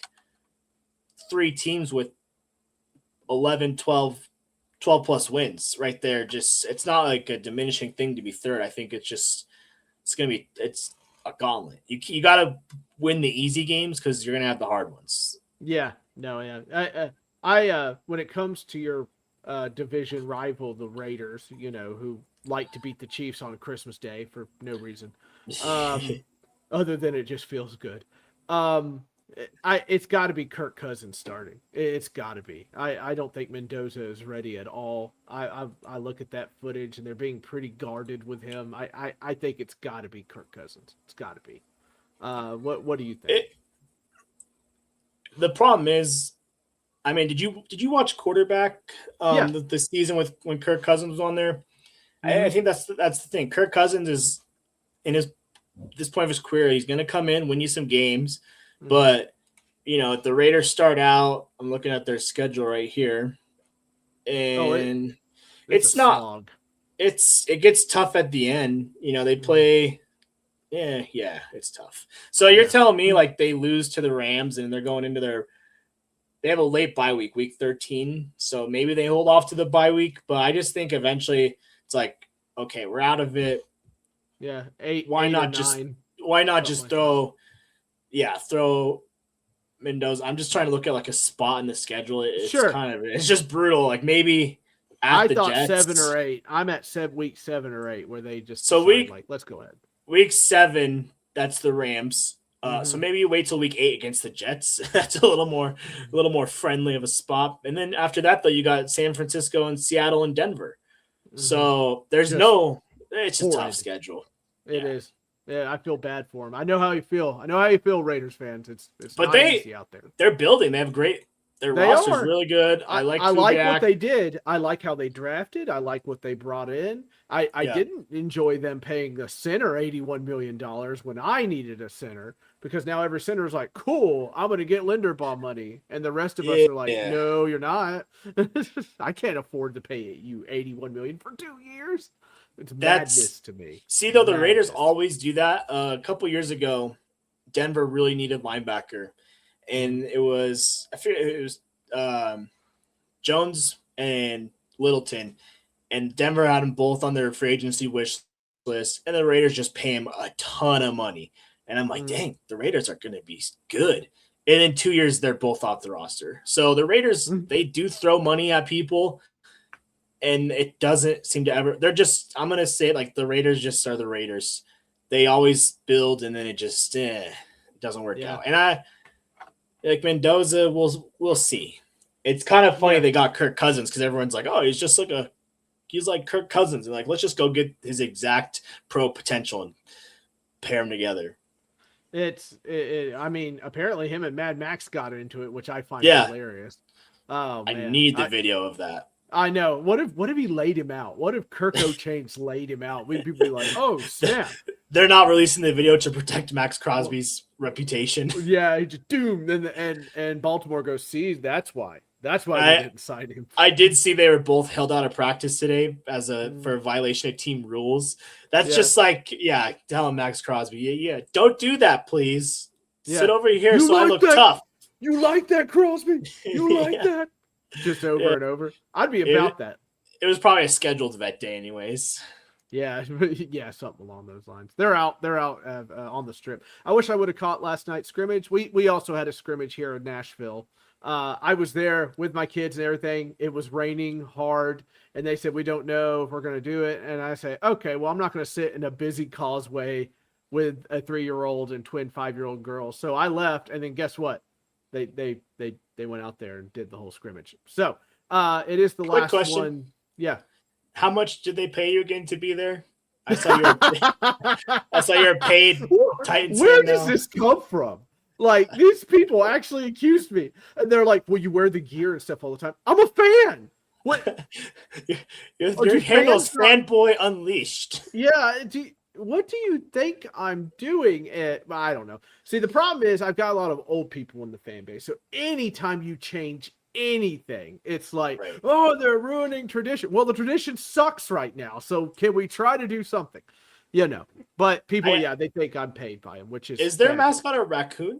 Speaker 2: 3 teams with 11, 12 plus wins right there. Just, it's not like a diminishing thing to be third. I think it's a gauntlet. You got to win the easy games because you're going to have the hard ones.
Speaker 1: Yeah, no, yeah. I when it comes to your division rival, the Raiders, who like to beat the Chiefs on Christmas Day for no reason, other than it just feels good. It's got to be Kirk Cousins starting. It's got to be. I don't think Mendoza is ready at all. I look at that footage and they're being pretty guarded with him. I think it's got to be Kirk Cousins. It's got to be. What do you think?
Speaker 2: The problem is, I mean, did you watch quarterback the season when Kirk Cousins was on there? I think that's the thing. Kirk Cousins is in this point of his career. He's going to come in, win you some games, but if the Raiders start out, I'm looking at their schedule right here, and it's not. Slog. It gets tough at the end. They play. Yeah, it's tough. So you're telling me like they lose to the Rams and they're going into they have a late bye week 13. So maybe they hold off to the bye week, but I just think eventually it's like, okay, we're out of it.
Speaker 1: Yeah.
Speaker 2: Why not just throw Mendoza? I'm just trying to look at like a spot in the schedule. It's it's just brutal. Like maybe
Speaker 1: I thought Jets. 7 or 8. I'm at week 7 or 8 where they just let's go ahead.
Speaker 2: Week 7, that's the Rams. So maybe you wait till week 8 against the Jets. That's a little more friendly of a spot. And then after that, though, you got San Francisco and Seattle and Denver. So there's it's a tough schedule.
Speaker 1: It is. Yeah, I feel bad for them. I know how you feel. Raiders fans. It's not easy out there.
Speaker 2: They're building. They have their roster's really good. I like
Speaker 1: what they did. I like how they drafted. I like what they brought in. I didn't enjoy them paying the center $81 million when I needed a center, because now every center is like, cool, I'm going to get Linderbaum money. And the rest of us are like, no, you're not. I can't afford to pay you $81 million for 2 years. It's madness to me.
Speaker 2: See, though, the Raiders always do that. A couple years ago, Denver really needed linebacker. And it was Jones and Littleton, and Denver had them both on their free agency wish list, and the Raiders just pay him a ton of money. And I'm like, dang, the Raiders are going to be good. And in 2 years, they're both off the roster. So the Raiders, they do throw money at people, and it doesn't seem to ever – they're just – I'm going to say it like the Raiders just are the Raiders. They always build, and then it just it doesn't work out. And like Mendoza, we'll see. It's kind of funny they got Kirk Cousins because everyone's like, oh, he's like Kirk Cousins. And like, let's just go get his exact pro potential and pair them together.
Speaker 1: I mean, apparently him and Mad Max got into it, which I find hilarious. Oh, man.
Speaker 2: I need the video of that.
Speaker 1: I know. What if he laid him out? What if Kirk O'Chains laid him out? We'd be like, oh, snap.
Speaker 2: They're not releasing the video to protect Max Crosby's reputation.
Speaker 1: Yeah, he just doomed. And Baltimore goes, see, that's why. That's why they didn't sign him.
Speaker 2: I did see they were both held out of practice today for a violation of team rules. That's just like, telling Max Crosby, yeah, don't do that, please. Sit over here so I look tough.
Speaker 1: You like that, Crosby? You like that? Just over and over. I'd be about that.
Speaker 2: It was probably a scheduled vet day, anyways.
Speaker 1: Yeah, something along those lines. They're out on the strip. I wish I would have caught last night's scrimmage. We also had a scrimmage here in Nashville. I was there with my kids and everything. It was raining hard, and they said, we don't know if we're going to do it. And I say, okay, well, I'm not going to sit in a busy causeway with a 3-year-old and twin 5-year-old girls. So I left, and then guess what? They went out there and did the whole scrimmage. So it is the last
Speaker 2: question.
Speaker 1: one. Yeah.
Speaker 2: How much did they pay you again to be there? I saw you're a paid Titans.
Speaker 1: Where does this come from? Like, these people actually accused me, and they're like, well, you wear the gear and stuff all the time. I'm a fan. What?
Speaker 2: your handle's Fanboy Unleashed.
Speaker 1: Yeah. What do you think I'm doing? I don't know. See, the problem is I've got a lot of old people in the fan base. So anytime you change anything, it's like, oh, they're ruining tradition. Well, the tradition sucks right now. So can we try to do something? But people, they think I'm paid by them, which is
Speaker 2: their mascot a raccoon?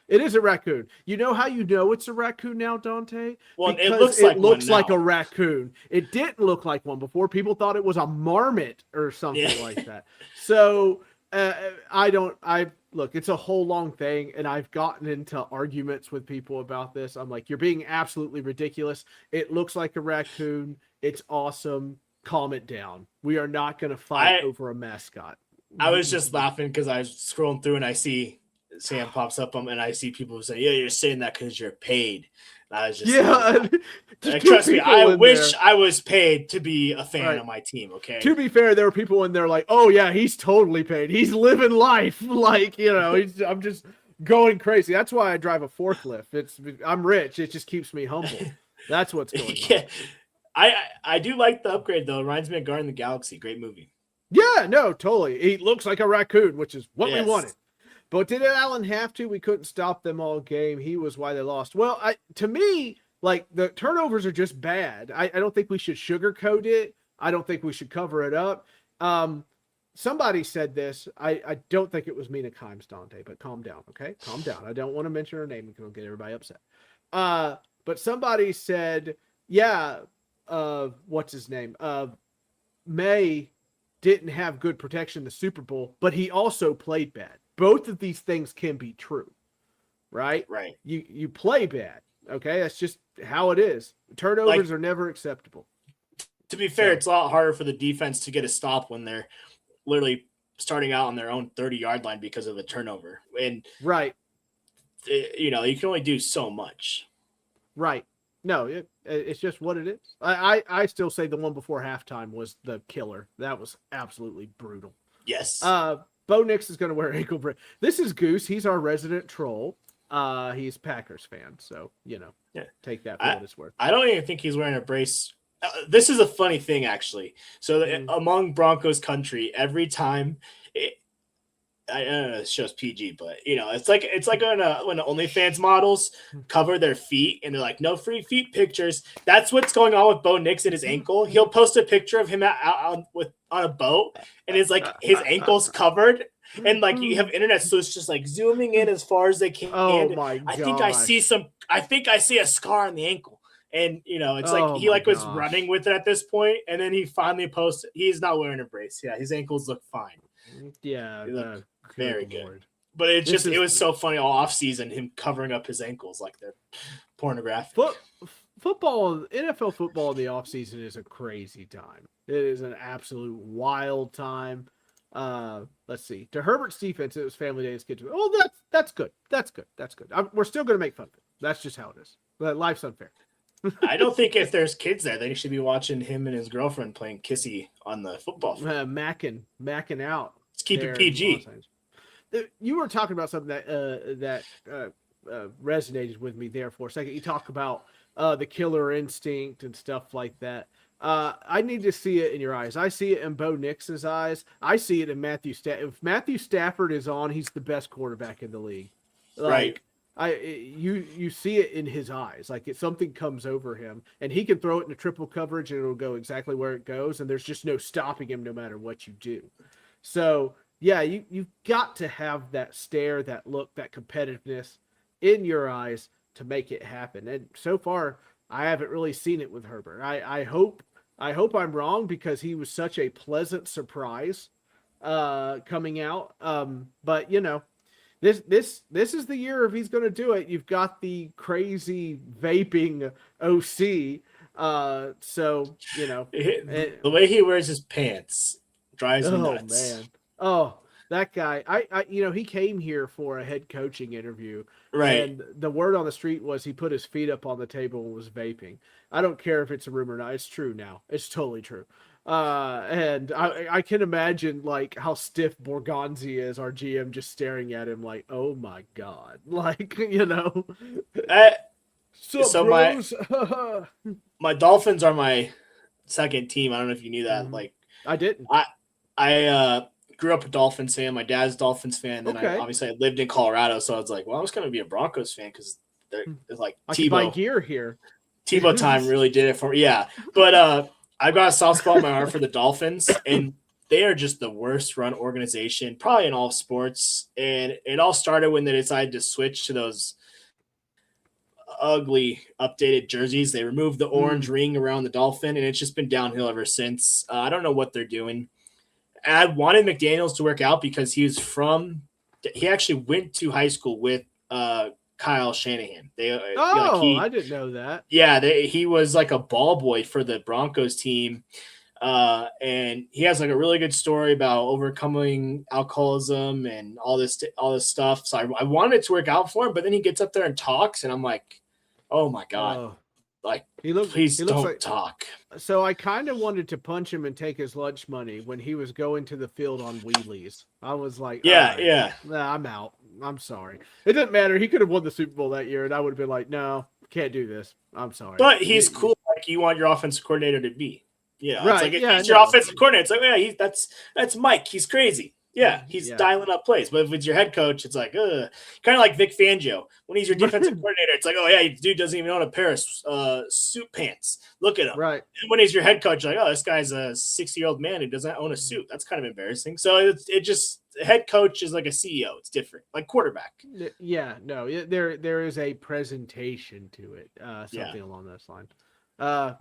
Speaker 1: It is a raccoon. You know how you know it's a raccoon now, Dante?
Speaker 2: Well,
Speaker 1: because it looks like a raccoon. It didn't look like one before. People thought it was a marmot or something like that. So look, it's a whole long thing, and I've gotten into arguments with people about this. I'm like, you're being absolutely ridiculous. It looks like a raccoon. It's awesome. Calm it down. We are not going to fight over a mascot.
Speaker 2: I was just laughing because I was scrolling through and I see Sam pops up and I see people say, yeah, you're saying that because you're paid. And I was just trust me, I wish I was paid to be a fan of my team. Okay.
Speaker 1: To be fair, there were people in there like, oh yeah, he's totally paid. He's living life. Like, I'm just going crazy. That's why I drive a forklift. I'm rich. It just keeps me humble. That's what's going on.
Speaker 2: I do like the upgrade though. It reminds me of Guardians of the Galaxy. Great movie.
Speaker 1: Yeah, no, totally. He looks like a raccoon, which is what we wanted. But did Allen have to? We couldn't stop them all game. He was why they lost. Well, to me, like, the turnovers are just bad. I don't think we should sugarcoat it. I don't think we should cover it up. Somebody said this. I don't think it was Mina Kimes, Dante, but calm down, okay? Calm down. I don't want to mention her name because it'll get everybody upset. But somebody said, what's his name? May didn't have good protection in the Super Bowl, but he also played bad. Both of these things can be true, right?
Speaker 2: Right.
Speaker 1: You play bad, okay? That's just how it is. Turnovers are never acceptable.
Speaker 2: To be fair, it's a lot harder for the defense to get a stop when they're literally starting out on their own 30-yard line because of a turnover. And you can only do so much. Right.
Speaker 1: No, it's just what it is. I still say the one before halftime was the killer. That was absolutely brutal.
Speaker 2: Yes.
Speaker 1: Bo Nix is going to wear ankle brace. This is Goose. He's our resident troll. He's Packers fan, so take that for what it's worth.
Speaker 2: I don't even think he's wearing a brace. This is a funny thing, actually. So among Broncos country, every time I don't know, it shows PG, but it's like when OnlyFans models cover their feet and they're like, no free feet pictures. That's what's going on with Bo Nix and his ankle. He'll post a picture of him out on a boat, and it's like his ankle's covered, and like you have internet, so it's just like zooming in as far as they can.
Speaker 1: Oh my god!
Speaker 2: I think I see a scar on the ankle, and it's like he was running with it at this point, and then he finally posted. He's not wearing a brace. Yeah, his ankles look fine.
Speaker 1: Yeah.
Speaker 2: Very good. But it was so funny all off season, him covering up his ankles like they're pornographic.
Speaker 1: Football, NFL football in the off season is a crazy time. It is an absolute wild time. Let's see. To Herbert's defense, it was family day. His kids. Oh, that's good. That's good. We're still going to make fun of it. That's just how it is. But life's unfair.
Speaker 2: I don't think if there's kids there, they should be watching him and his girlfriend playing kissy on the football field.
Speaker 1: Macking out.
Speaker 2: Let's keep it PG.
Speaker 1: You were talking about something that resonated with me there for a second. You talk about the killer instinct and stuff like that. I need to see it in your eyes. I see it in Bo Nix's eyes. I see it in Matthew Stafford. If Matthew Stafford is on, he's the best quarterback in the league.
Speaker 2: Right.
Speaker 1: You see it in his eyes, like if something comes over him, and he can throw it into triple coverage, and it'll go exactly where it goes, and there's just no stopping him, no matter what you do. So yeah, you've got to have that stare, that look, that competitiveness in your eyes to make it happen. And so far, I haven't really seen it with Herbert. I hope I'm wrong, because he was such a pleasant surprise coming out. But this is the year if he's going to do it. You've got the crazy vaping OC. So
Speaker 2: The way he wears his pants drives me
Speaker 1: oh
Speaker 2: nuts.
Speaker 1: man, oh that guy. He came here for a head coaching interview,
Speaker 2: Right.
Speaker 1: and the word on the street was he put his feet up on the table and was vaping. I don't care if it's a rumor or not. It's true now. It's totally true. And I can imagine like how stiff Borgonzi is, our GM, just staring at him like, oh my god, like
Speaker 2: So
Speaker 1: bros.
Speaker 2: my Dolphins are my second team. I don't know if you knew that. Like
Speaker 1: I didn't.
Speaker 2: I grew up a Dolphins fan. My dad's a Dolphins fan. Then
Speaker 1: Okay.
Speaker 2: I lived in Colorado, so I was like, well, I was going to be a Broncos fan because they're like
Speaker 1: I can buy gear here.
Speaker 2: Tebow time really did it for me. Yeah, but I've got a soft spot in my heart for the Dolphins, and they are just the worst run organization probably in all sports. And it all started when they decided to switch to those ugly updated jerseys. They removed the orange ring around the Dolphin, and it's just been downhill ever since. I don't know what they're doing. I wanted McDaniels to work out because he actually went to high school with Kyle Shanahan.
Speaker 1: I didn't know that.
Speaker 2: Yeah, he was like a ball boy for the Broncos team. And he has like a really good story about overcoming alcoholism and all this stuff. So I wanted it to work out for him, but then he gets up there and talks, and I'm like, oh my god, please don't talk.
Speaker 1: So I kind of wanted to punch him and take his lunch money when he was going to the field on wheelies. I was like,
Speaker 2: yeah,
Speaker 1: nah, I'm out. I'm sorry. It didn't matter. He could have won the Super Bowl that year, and I would have been like, no, can't do this. I'm sorry.
Speaker 2: But he's cool, like you want your offensive coordinator to be. Yeah,
Speaker 1: right.
Speaker 2: It's like he's your offensive coordinator. It's like, yeah, that's Mike. He's crazy. Yeah, he's dialing up plays. But if it's your head coach, it's like, kind of like Vic Fangio. When he's your defensive coordinator, it's like, oh, yeah, dude doesn't even own a pair of suit pants. Look at him.
Speaker 1: Right.
Speaker 2: And when he's your head coach, like, oh, this guy's a 60-year-old man who doesn't own a suit. That's kind of embarrassing. So head coach is like a CEO. It's different, like quarterback.
Speaker 1: Yeah, no, there is a presentation to it, something along those lines.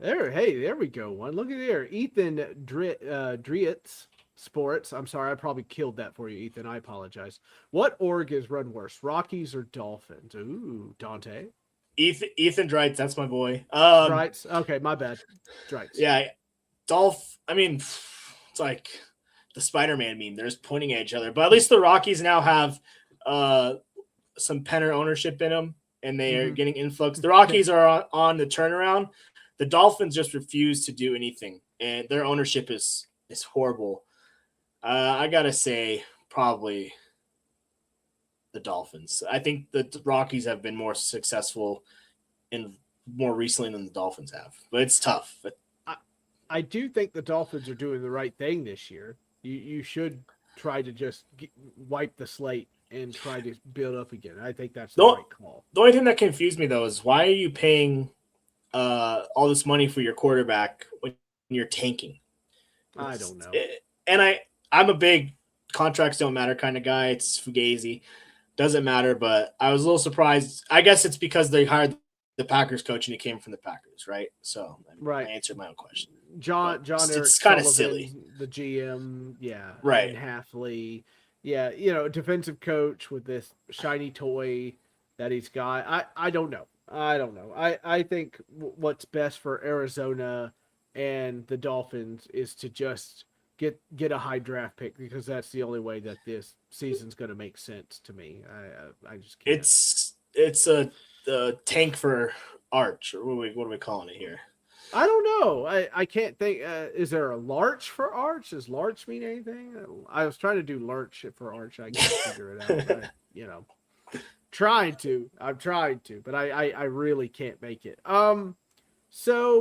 Speaker 1: There we go. One. Look at there. Ethan Drietz Sports. I'm sorry, I probably killed that for you, Ethan. I apologize. What org is run worse, Rockies or Dolphins? Ooh, Dante.
Speaker 2: Ethan Drietz, that's my boy.
Speaker 1: Drietz. Okay, my bad. Drietz.
Speaker 2: Yeah, I mean, it's like the Spider-Man meme. They're just pointing at each other. But at least the Rockies now have some Penner ownership in them, and they are getting influx. The Rockies are on the turnaround. The Dolphins just refuse to do anything, and their ownership is horrible. I gotta say, probably the Dolphins. I think the Rockies have been more successful more recently than the Dolphins have, but it's tough.
Speaker 1: I do think the Dolphins are doing the right thing this year. You should try to just wipe the slate and try to build up again. I think that's the right call.
Speaker 2: The only thing that confused me though is why are you paying all this money for your quarterback when you're tanking?
Speaker 1: I don't know.
Speaker 2: And I'm a big contracts don't matter kind of guy. It's fugazi. Doesn't matter, but I was a little surprised. I guess it's because they hired the Packers coach and he came from the Packers, right? So I answered my own question.
Speaker 1: John
Speaker 2: it's kind of silly.
Speaker 1: The GM,
Speaker 2: right.
Speaker 1: And Halfley, defensive coach with this shiny toy that he's got. I don't know. I think what's best for Arizona and the Dolphins is to just get a high draft pick, because that's the only way that this season's going to make sense to me. I just can't.
Speaker 2: It's a tank for Arch, or what are we calling it here?
Speaker 1: I don't know. I can't think. Is there a larch for Arch? Does larch mean anything? I was trying to do larch for Arch. I can't figure it out. I'm trying to, but I really can't make it. So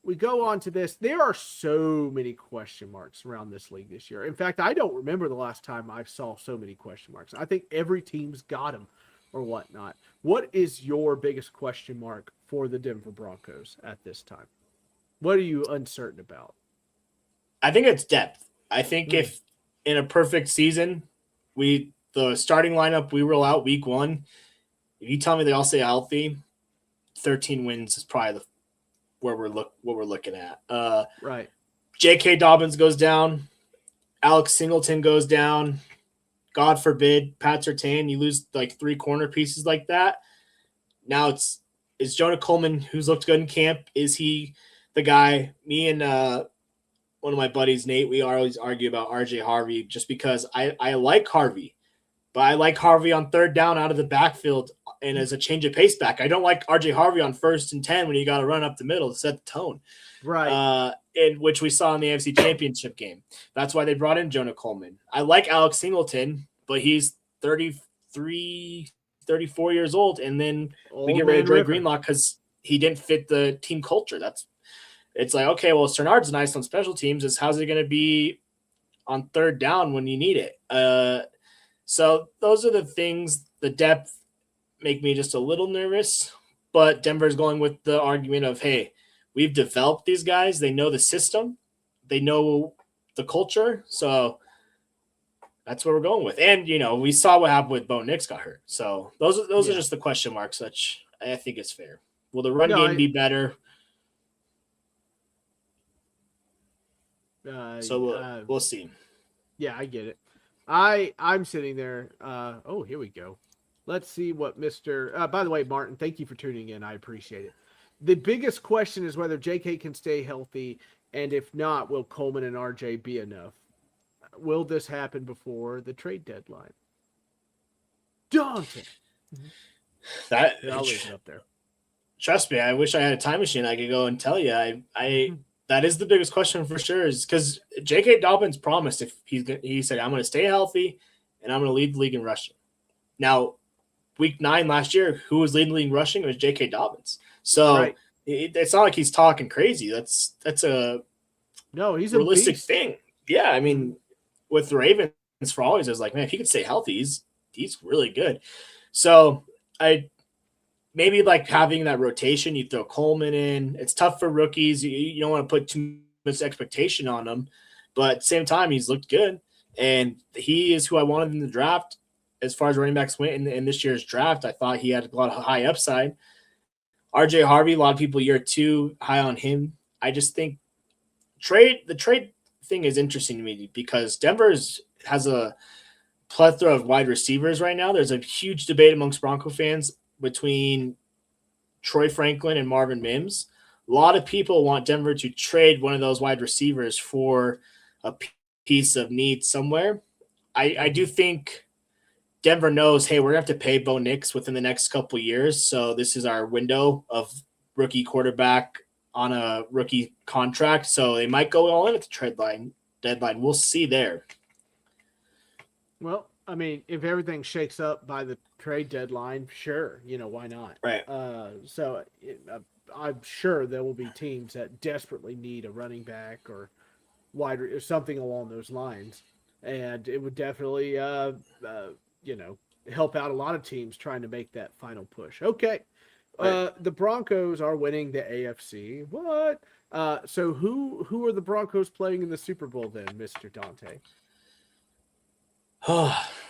Speaker 1: we go on to this. There are so many question marks around this league this year. In fact, I don't remember the last time I saw so many question marks. I think every team's got them. or whatnot. What is your biggest question mark for the Denver Broncos at this time? What are you uncertain about?
Speaker 2: I think it's depth. I think
Speaker 1: Mm,
Speaker 2: if in a perfect season, the starting lineup we roll out week one, if you tell me they all stay healthy, 13 wins is probably what we're looking at.
Speaker 1: right.
Speaker 2: J.K. Dobbins goes down, Alex Singleton goes down. God forbid, Pat Surtain, you lose like three corner pieces like that. Now it's Jonah Coleman, who's looked good in camp. Is he the guy? Me and one of my buddies, Nate, we always argue about RJ Harvey just because I like Harvey, but I like Harvey on third down out of the backfield and as a change of pace back. I don't like RJ Harvey on 1st and 10 when you got to run up the middle to set the tone.
Speaker 1: Right.
Speaker 2: In which we saw in the AFC Championship game. That's why they brought in Jonah Coleman. I like Alex Singleton, but he's 33, 34 years old, and then we
Speaker 1: Old
Speaker 2: get rid of
Speaker 1: man
Speaker 2: Dre
Speaker 1: River.
Speaker 2: Greenlaw because he didn't fit the team culture. It's like, okay, well, Cernard's nice on special teams. How's it going to be on third down when you need it? So those are the things. The depth make me just a little nervous, but Denver's going with the argument of, hey, we've developed these guys. They know the system. They know the culture. So that's what we're going with. And, we saw what happened with Bo Nix got hurt. So those are
Speaker 1: Yeah.
Speaker 2: just the question marks, which I think is fair. Will the run
Speaker 1: No,
Speaker 2: game be better? So we'll see.
Speaker 1: yeah, I get it. I'm sitting there. Oh, here we go. Let's see what Mr. By the way, Martin, thank you for tuning in. I appreciate it. The biggest question is whether JK can stay healthy, and if not, will Coleman and RJ be enough? Will this happen before the trade deadline? Dante.
Speaker 2: That
Speaker 1: Yeah, I'll leave it up there.
Speaker 2: Trust me, I wish I had a time machine. I could go and tell you. That is the biggest question for sure. Is because J.K. Dobbins promised if he said I'm going to stay healthy and I'm going to lead the league in rushing. Now, week 9 last year, who was leading the league in rushing? It was J.K. Dobbins. So
Speaker 1: Right.
Speaker 2: it's not like he's talking crazy. That's a
Speaker 1: No, he's a
Speaker 2: realistic
Speaker 1: beast.
Speaker 2: thing. Yeah, I mean, with the Ravens for always, I was like, man, if he could stay healthy, he's really good. So I maybe like having that rotation, you throw Coleman in. It's tough for rookies. You don't want to put too much expectation on him, but at the same time, he's looked good, and he is who I wanted in the draft. As far as running backs went in this year's draft, I thought he had a lot of high upside. RJ Harvey, a lot of people year 2 high on him. I just think the trade thing is interesting to me because Denver has a plethora of wide receivers right now. There's a huge debate amongst Bronco fans between Troy Franklin and Marvin Mims. A lot of people want Denver to trade one of those wide receivers for a piece of need somewhere. I do think Denver knows, hey, we're going to have to pay Bo Nix within the next couple of years. So this is our window of rookie quarterback on a rookie contract. So they might go all in at the trade deadline. We'll see there.
Speaker 1: Well, I mean, if everything shakes up by the trade deadline, sure, why not?
Speaker 2: Right.
Speaker 1: I'm sure there will be teams that desperately need a running back or wide or something along those lines, and it would definitely, help out a lot of teams trying to make that final push. Okay, the Broncos are winning the AFC. What? So who are the Broncos playing in the Super Bowl then, Mr. Dante?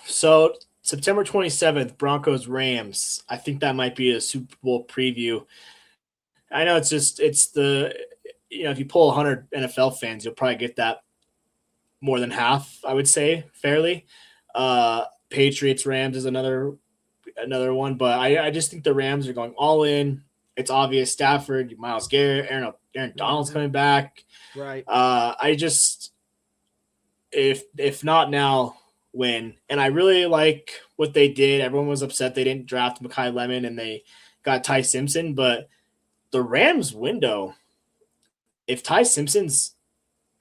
Speaker 2: So September 27th, Broncos Rams. I think that might be a Super Bowl preview. I know it's the if you pull 100 NFL fans, you'll probably get that more than half, I would say, fairly. Patriots Rams is another one, but I just think the Rams are going all in. It's obvious. Stafford, Myles Garrett, Aaron Donald's coming back.
Speaker 1: Right.
Speaker 2: I just if not now, when. And I really like what they did. Everyone was upset they didn't draft Mekhi Lemon and they got Ty Simpson, but the Rams window, if Ty Simpson's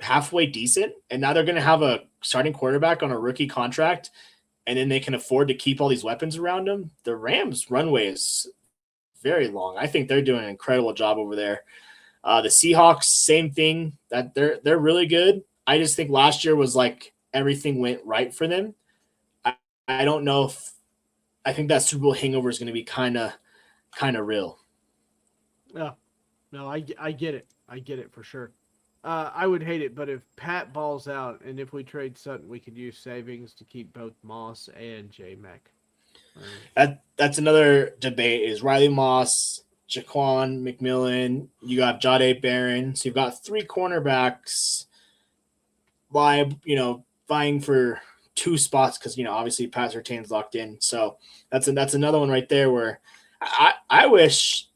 Speaker 2: halfway decent and now they're going to have a starting quarterback on a rookie contract and then they can afford to keep all these weapons around him, the Rams runway is very long. I think they're doing an incredible job over there. The Seahawks, same thing. That they're really good. I just think last year was like everything went right for them. I don't know if I think that Super Bowl hangover is going to be kind of real.
Speaker 1: Yeah, no, I get it. I get it for sure. I would hate it, but if Pat balls out and if we trade Sutton, we could use savings to keep both Moss and J Mac.
Speaker 2: That's another debate is Riley Moss, Jaquan McMillan. You got Jahdae Barron. So you've got 3 cornerbacks vying for 2 spots because obviously Pat Surtain's locked in. So that's another one right there where I wish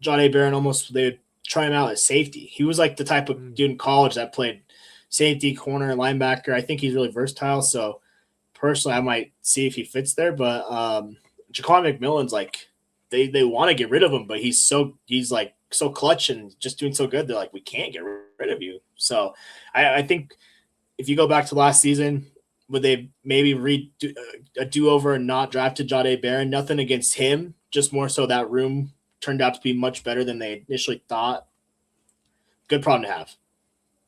Speaker 2: Jahdae Barron almost they would try him out as safety. He was like the type of dude in college that played safety, corner, linebacker. I think he's really versatile. So personally, I might see if he fits there. But Jaquan McMillan's like they want to get rid of him, but he's like so clutch and just doing so good. They're like, we can't get rid of you. So I think if you go back to last season, would they maybe redo a do-over and not drafted Jahdae Barron? Nothing against him, just more so that room turned out to be much better than they initially thought. Good problem to have.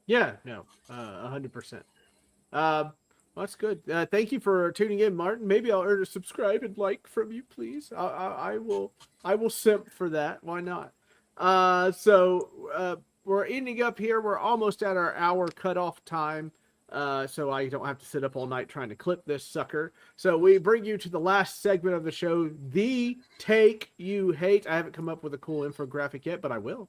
Speaker 1: Yeah, no, 100%. Well, that's good. Thank you for tuning in, Martin. Maybe I'll earn a subscribe and like from you, please. I will simp for that. Why not? So we're ending up here. We're almost at our hour cutoff time. So I don't have to sit up all night trying to clip this sucker. So we bring you to the last segment of the show, the take you hate. I haven't come up with a cool infographic yet, but I will.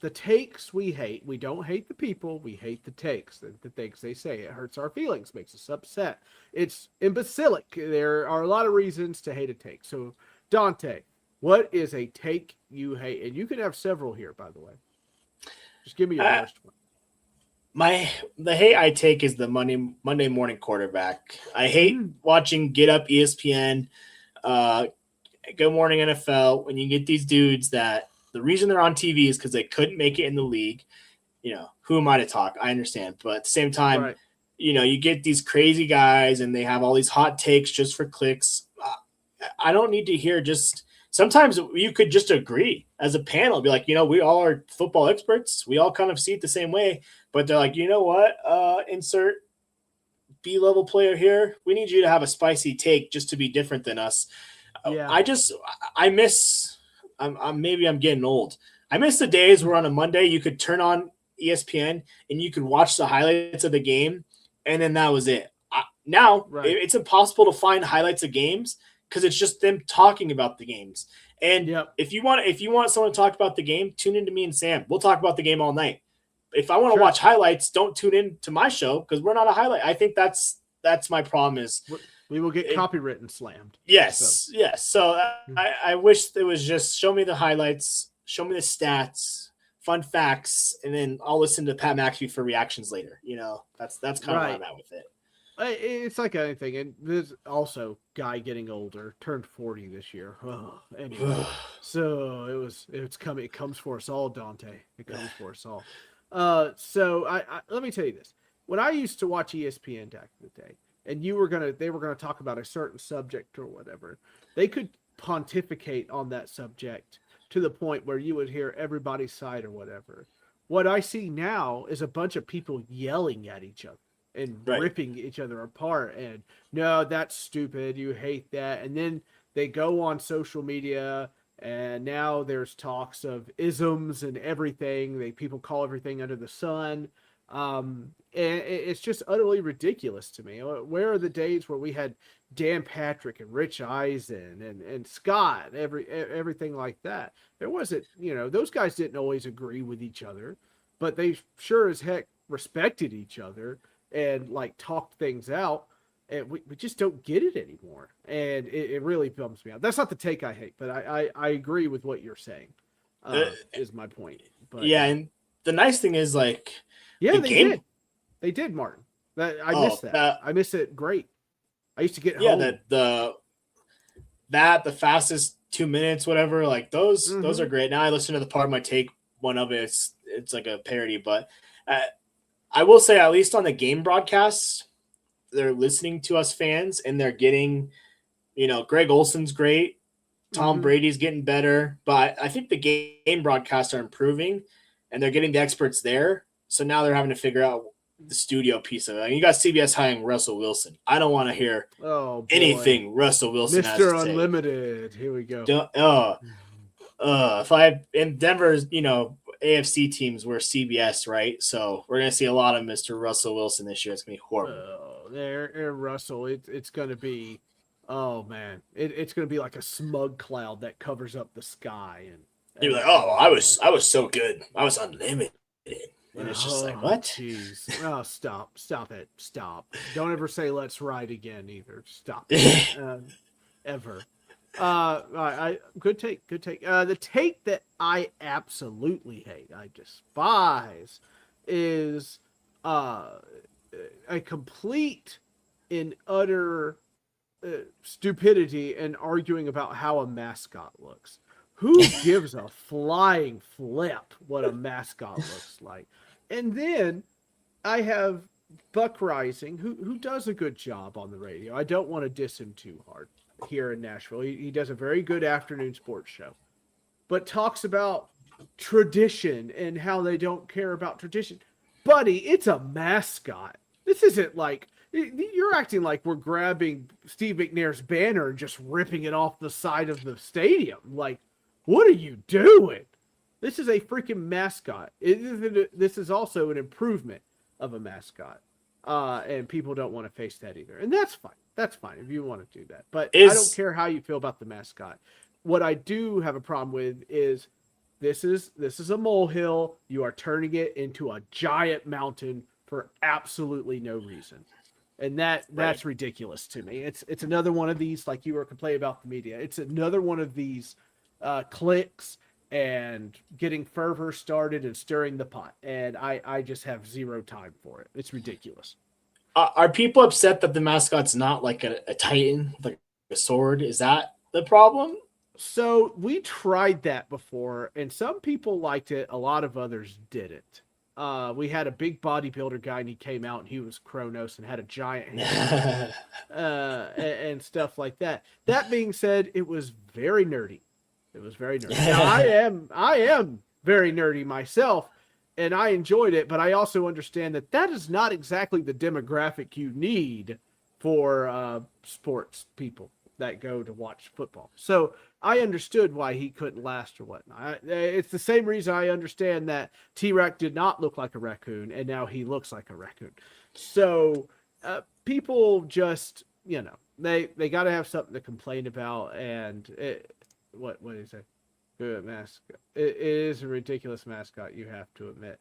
Speaker 1: The takes we hate. We don't hate the people. We hate the takes. The things they say. It hurts our feelings, makes us upset. It's imbecilic. There are a lot of reasons to hate a take. So Dante, what is a take you hate? And you can have several here, by the way. Just give me your first one.
Speaker 2: The hate I take is the Monday morning quarterback. I hate watching Get Up ESPN, Good Morning NFL, when you get these dudes that the reason they're on TV is because they couldn't make it in the league. Who am I to talk? I understand. But at the same time, right. You get these crazy guys and they have all these hot takes just for clicks. I don't need to hear just – sometimes you could just agree as a panel. Be like, we all are football experts. We all kind of see it the same way. But they're like, you know what? Insert B-level player here. We need you to have a spicy take just to be different than us. Yeah. Maybe I'm getting old. I miss the days where on a Monday you could turn on ESPN and you could watch the highlights of the game, and then that was it. Now it's impossible to find highlights of games because it's just them talking about the games. And if you want someone to talk about the game, tune into me and Sam. We'll talk about the game all night. If I want to watch highlights, don't tune in to my show because we're not a highlight. I think that's my problem is
Speaker 1: we will get copywritten slammed.
Speaker 2: Yes. So I wish it was just show me the highlights, show me the stats, fun facts, and then I'll listen to Pat McAfee for reactions later. That's kind of where I'm at with it.
Speaker 1: It's like anything, and there's also guy getting older, turned 40 this year. Anyway, so it's coming. It comes for us all, Dante. It comes for us all. So I let me tell you this: when I used to watch ESPN back in the day, and they were gonna talk about a certain subject or whatever, they could pontificate on that subject to the point where you would hear everybody's side or whatever. What I see now is a bunch of people yelling at each other and ripping each other apart. And no, that's stupid. You hate that. And then they go on social media and now there's talks of isms and everything. People call everything under the sun. And it's just utterly ridiculous to me. Where are the days where we had Dan Patrick and Rich Eisen and Scott, everything like that? There wasn't, those guys didn't always agree with each other, but they sure as heck respected each other and like talked things out. And we just don't get it anymore. And it really bums me out. That's not the take I hate, but I agree with what you're saying, is my point. But,
Speaker 2: and the nice thing is like,
Speaker 1: did. They did, Martin. I missed that. I miss it. Great. I used to get home.
Speaker 2: The fastest 2 minutes, whatever. Like those are great. Now I listen to the part of my take. One of it, it's like a parody, but I will say at least on the game broadcasts, they're listening to us fans and they're getting, Greg Olson's great. Tom Brady's getting better, but I think the game broadcasts are improving and they're getting the experts there. So now they're having to figure out the studio piece of it. I mean, you got CBS hiring Russell Wilson. I don't want to hear anything Russell Wilson has to
Speaker 1: Mr.
Speaker 2: say.
Speaker 1: Unlimited. Here we go.
Speaker 2: If I in Denver's, AFC teams were CBS, right? So we're gonna see a lot of Mr. Russell Wilson this year. It's gonna be horrible.
Speaker 1: There, Russell. It's gonna be, oh man, it's gonna be like a smug cloud that covers up the sky, and
Speaker 2: you're like, oh, I was so good. I was unlimited. And it's just like, what?
Speaker 1: Jeez. Oh, stop it. Stop. Don't ever say let's ride again either. Stop it. Ever. Good take. The take that I absolutely hate, I despise, is a complete and utter stupidity and arguing about how a mascot looks. Who gives a flying flip what a mascot looks like? And then I have Buck Rising, who does a good job on the radio. I don't want to diss him too hard here in Nashville. He does a very good afternoon sports show, but talks about tradition and how they don't care about tradition. Buddy, it's a mascot. This isn't like, you're acting like we're grabbing Steve McNair's banner and just ripping it off the side of the stadium. Like, what are you doing? This is a freaking mascot. This is also an improvement of a mascot. And people don't want to face that either. And that's fine. That's fine if you want to do that. But I don't care how you feel about the mascot. What I do have a problem with is this is a molehill. You are turning it into a giant mountain for absolutely no reason. And that's ridiculous to me. It's another one of these, like you were complaining about the media. It's another one of these clicks and getting fervor started and stirring the pot. And I just have zero time for it. It's ridiculous.
Speaker 2: Are people upset that the mascot's not like a titan, like a sword? Is that the problem?
Speaker 1: So we tried that before, and some people liked it. A lot of others didn't. We had a big bodybuilder guy, and he came out, and he was Kronos and had a giant hand, and stuff like that. That being said, it was very nerdy. It was very nerdy. Now, I am very nerdy myself, and I enjoyed it, but I also understand that is not exactly the demographic you need for sports people that go to watch football. So I understood why he couldn't last or whatnot. It's the same reason I understand that T-Rex did not look like a raccoon, and now he looks like a raccoon. So people just, they got to have something to complain about, and what do you say? Good mascot. It is a ridiculous mascot, you have to admit.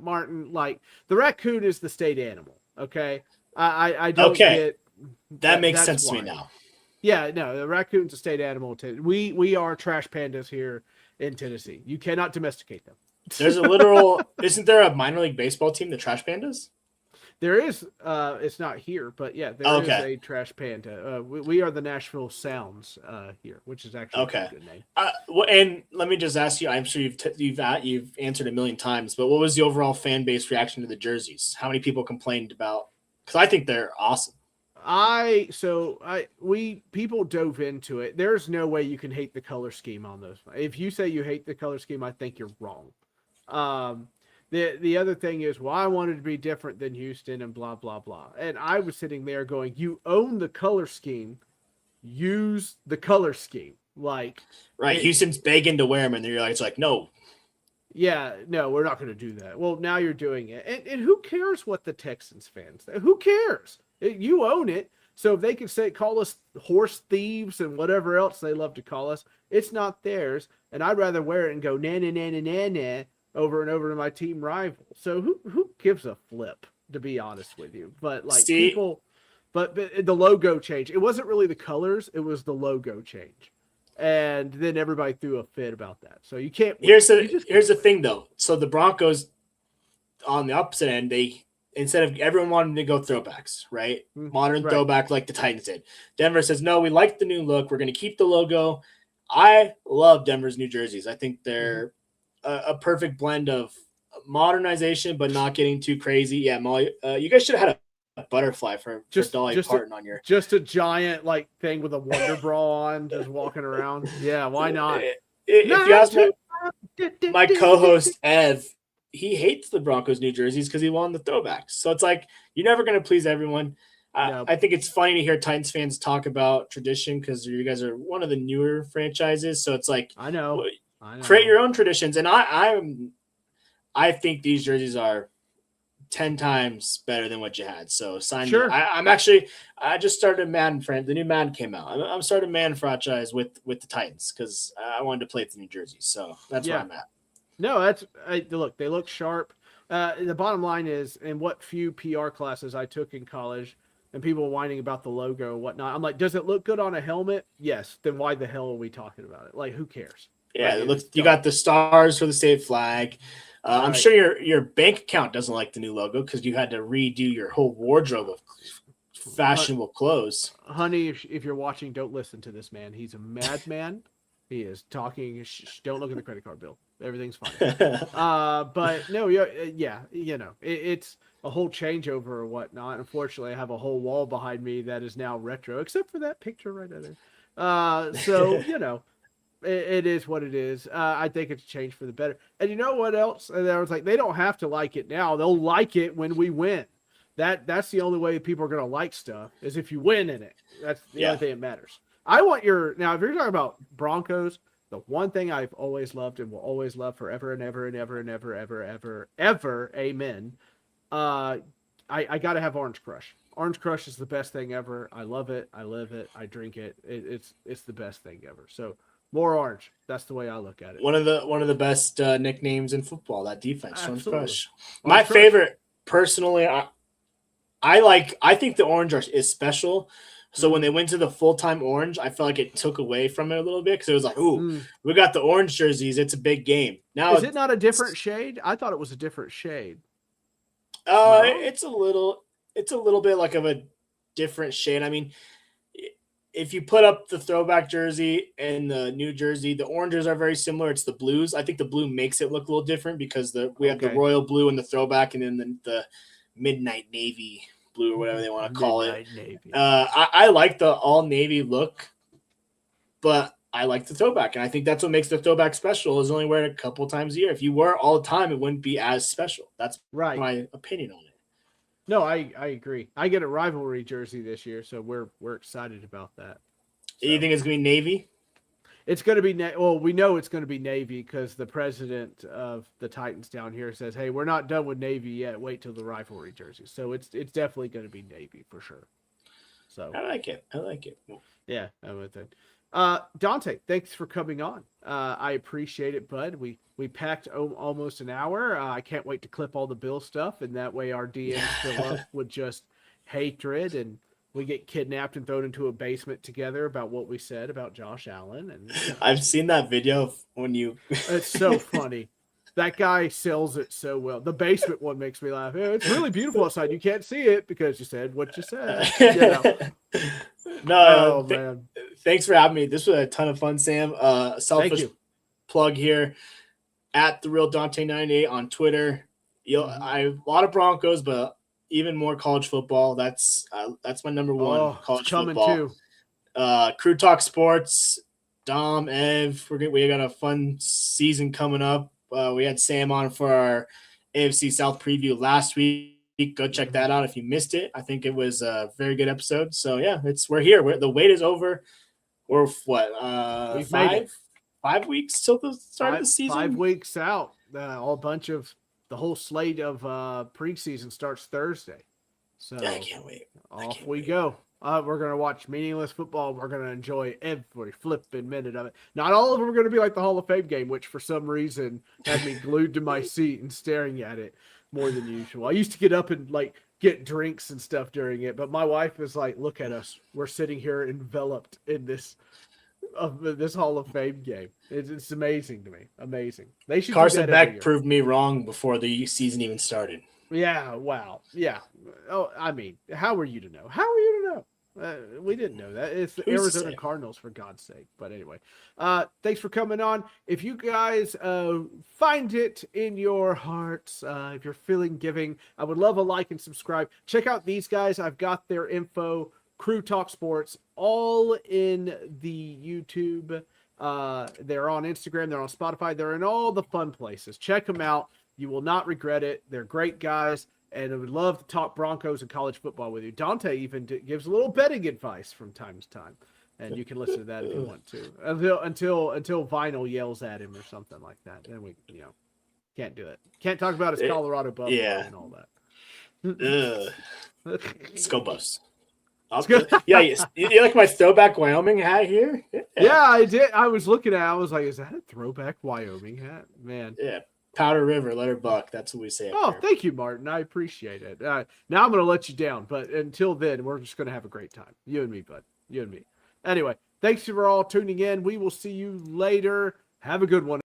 Speaker 1: Martin, like, the raccoon is the state animal, okay? I don't get...
Speaker 2: That makes sense to me now.
Speaker 1: Yeah, no, the raccoon's a state animal. We are trash pandas here in Tennessee. You cannot domesticate them.
Speaker 2: There's a literal... Isn't there a minor league baseball team, the Trash Pandas?
Speaker 1: There is. It's not here, but yeah, there is a trash panda. We are the Nashville Sounds here, which is actually a good name.
Speaker 2: And let me just ask you, I'm sure you've answered a million times, but what was the overall fan base reaction to the jerseys? How many people complained about? Because I think they're awesome.
Speaker 1: People dove into it. There's no way you can hate the color scheme on those. If you say you hate the color scheme, I think you're wrong. The other thing is, I wanted to be different than Houston and blah, blah, blah. And I was sitting there going, you own the color scheme, use the color scheme. Like,
Speaker 2: right. Houston's begging to wear them, and it's like, no.
Speaker 1: Yeah, no, we're not going to do that. Well, now you're doing it. And who cares what the Texans fans say? Who cares? You own it. So if they can call us horse thieves and whatever else they love to call us, it's not theirs. And I'd rather wear it and go na na na na na na over and over to my team rival. So who gives a flip, to be honest with you? But people, but the logo change. It wasn't really the colors; it was the logo change. And then everybody threw a fit about that. So you can't.
Speaker 2: Here's the thing, though. So the Broncos, on the opposite end, instead of everyone wanting to go throwbacks, right? Modern throwback like the Titans did. Denver says, no, we like the new look. We're going to keep the logo. I love Denver's new jerseys. I think they're a perfect blend of modernization, but not getting too crazy. Yeah, Molly, you guys should have had a butterfly for Dolly Parton on your...
Speaker 1: Just a giant thing with a Wonder Bra on, just walking around. Yeah, why not?
Speaker 2: If you ask my co-host, Ev, he hates the Broncos New Jerseys because he won the throwbacks. So it's like you're never going to please everyone.
Speaker 1: No.
Speaker 2: I think it's funny to hear Titans fans talk about tradition because you guys are one of the newer franchises. So it's like
Speaker 1: I know.
Speaker 2: Create your own traditions, and I think these jerseys are 10 times better than what you had. So sign
Speaker 1: Sure.
Speaker 2: me. I just started Madden friend. The new Madden came out. I'm starting Madden franchise with the Titans because I wanted to play with the New Jersey. So that's where I'm at.
Speaker 1: No, look, they look sharp. The bottom line is, in what few PR classes I took in college, and people whining about the logo and whatnot, I'm like, does it look good on a helmet? Yes. Then why the hell are we talking about it? Like, who cares?
Speaker 2: Yeah, it looks. You got the stars for the state flag. Right. I'm sure your bank account doesn't like the new logo because you had to redo your whole wardrobe of fashionable clothes.
Speaker 1: Honey, if you're watching, don't listen to this man. He's a madman. He is talking. Don't look at the credit card bill. Everything's fine. But no, yeah, it's a whole changeover or whatnot. Unfortunately, I have a whole wall behind me that is now retro, except for that picture right there. So it is what it is. I think it's changed for the better. And you know what else? And I was like, they don't have to like it now. They'll like it when we win. That's the only way people are going to like stuff is if you win in it. That's the only thing that matters. I want now, if you're talking about Broncos, the one thing I've always loved and will always love forever and ever and ever and ever, ever, ever, ever, amen. I got to have Orange Crush. Orange Crush is the best thing ever. I love it. I live it. I drink it. It's the best thing ever. So more orange. That's the way I look at it.
Speaker 2: One of the best nicknames in football. That defense, Orange Crush.
Speaker 1: My
Speaker 2: favorite, personally, I think the orange is special. So when they went to the full-time orange, I felt like it took away from it a little bit because it was like, we got the orange jerseys. It's a big game. Now
Speaker 1: is it not a different shade? I thought it was a different shade.
Speaker 2: No? It's a little bit like of a different shade. I mean, if you put up the throwback jersey and the new jersey, the oranges are very similar. It's the blues. I think the blue makes it look a little different because we have the royal blue in the throwback and then the midnight navy blue or whatever they want to call it. I like the all navy look, but I like the throwback, and I think that's what makes the throwback special. Is only wear it a couple times a year. If you wear it all the time, it wouldn't be as special. That's my opinion on it.
Speaker 1: No, I agree. I get a rivalry jersey this year, so we're excited about that.
Speaker 2: So, you think it's gonna be navy?
Speaker 1: It's going to be we know it's going to be Navy because the president of the Titans down here says, "Hey, we're not done with Navy yet. Wait till the rivalry jersey." So it's definitely going to be Navy for sure. So
Speaker 2: I like it.
Speaker 1: Yeah, I'm with it. Dante, thanks for coming on. I appreciate it, bud. We packed almost an hour. I can't wait to clip all the Bill stuff, and that way our DMs fill up with just hatred and we get kidnapped and thrown into a basement together about what we said about Josh Allen. And
Speaker 2: I've seen that video when you.
Speaker 1: It's so funny. That guy sells it so well. The basement one makes me laugh. Yeah, it's really beautiful outside. You can't see it because you said what you said.
Speaker 2: No, man. Thanks for having me. This was a ton of fun, Sam. Selfish plug here at the real Dante 98 on Twitter. I have a lot of Broncos, but even more college football. That's my number one college football. Too. Crew Talk Sports, Dom, Ev. We got a fun season coming up. We had Sam on for our AFC South preview last week. Go check that out if you missed it. I think it was a very good episode. So yeah, we're here. The wait is over. We're what?
Speaker 1: We've made it.
Speaker 2: 5 weeks till the start of the season.
Speaker 1: 5 weeks out. The whole slate of preseason starts Thursday. So
Speaker 2: I can't wait.
Speaker 1: Off we go. We're going to watch meaningless football. We're going to enjoy every flipping minute of it. Not all of them are going to be like the Hall of Fame game, which for some reason had me glued to my seat and staring at it more than usual. I used to get up and get drinks and stuff during it, but my wife was like, look at us. We're sitting here enveloped in this Hall of Fame game. It's amazing to me. Amazing. They should.
Speaker 2: Carson Beck proved me wrong before the season even started.
Speaker 1: Yeah. Wow. Yeah. Oh, I mean, how were you to know? How were you to know? We didn't know that. It's the Arizona Cardinals, for God's sake. But anyway, thanks for coming on. If you guys find it in your hearts, if you're feeling giving, I would love a like and subscribe. Check out these guys. I've got their info. Crew Talk Sports, all in the YouTube. They're on Instagram. They're on Spotify. They're in all the fun places. Check them out. You will not regret it. They're great guys, and I would love to talk Broncos and college football with you. Dante even gives a little betting advice from time to time, and you can listen to that if you want to. Until Vinyl yells at him or something like that, then we can't do it. Can't talk about his Colorado Buffalo and all that.
Speaker 2: Let's go Buffs. Yeah, you like my throwback Wyoming hat here?
Speaker 1: Yeah, I did. I was looking at it. I was like, is that a throwback Wyoming hat? Man.
Speaker 2: Yeah. Powder River, let her buck. That's what we say.
Speaker 1: Oh, thank you, Martin. I appreciate it. Now I'm going to let you down, but until then, we're just going to have a great time. You and me, bud. You and me. Anyway, thanks for all tuning in. We will see you later. Have a good one.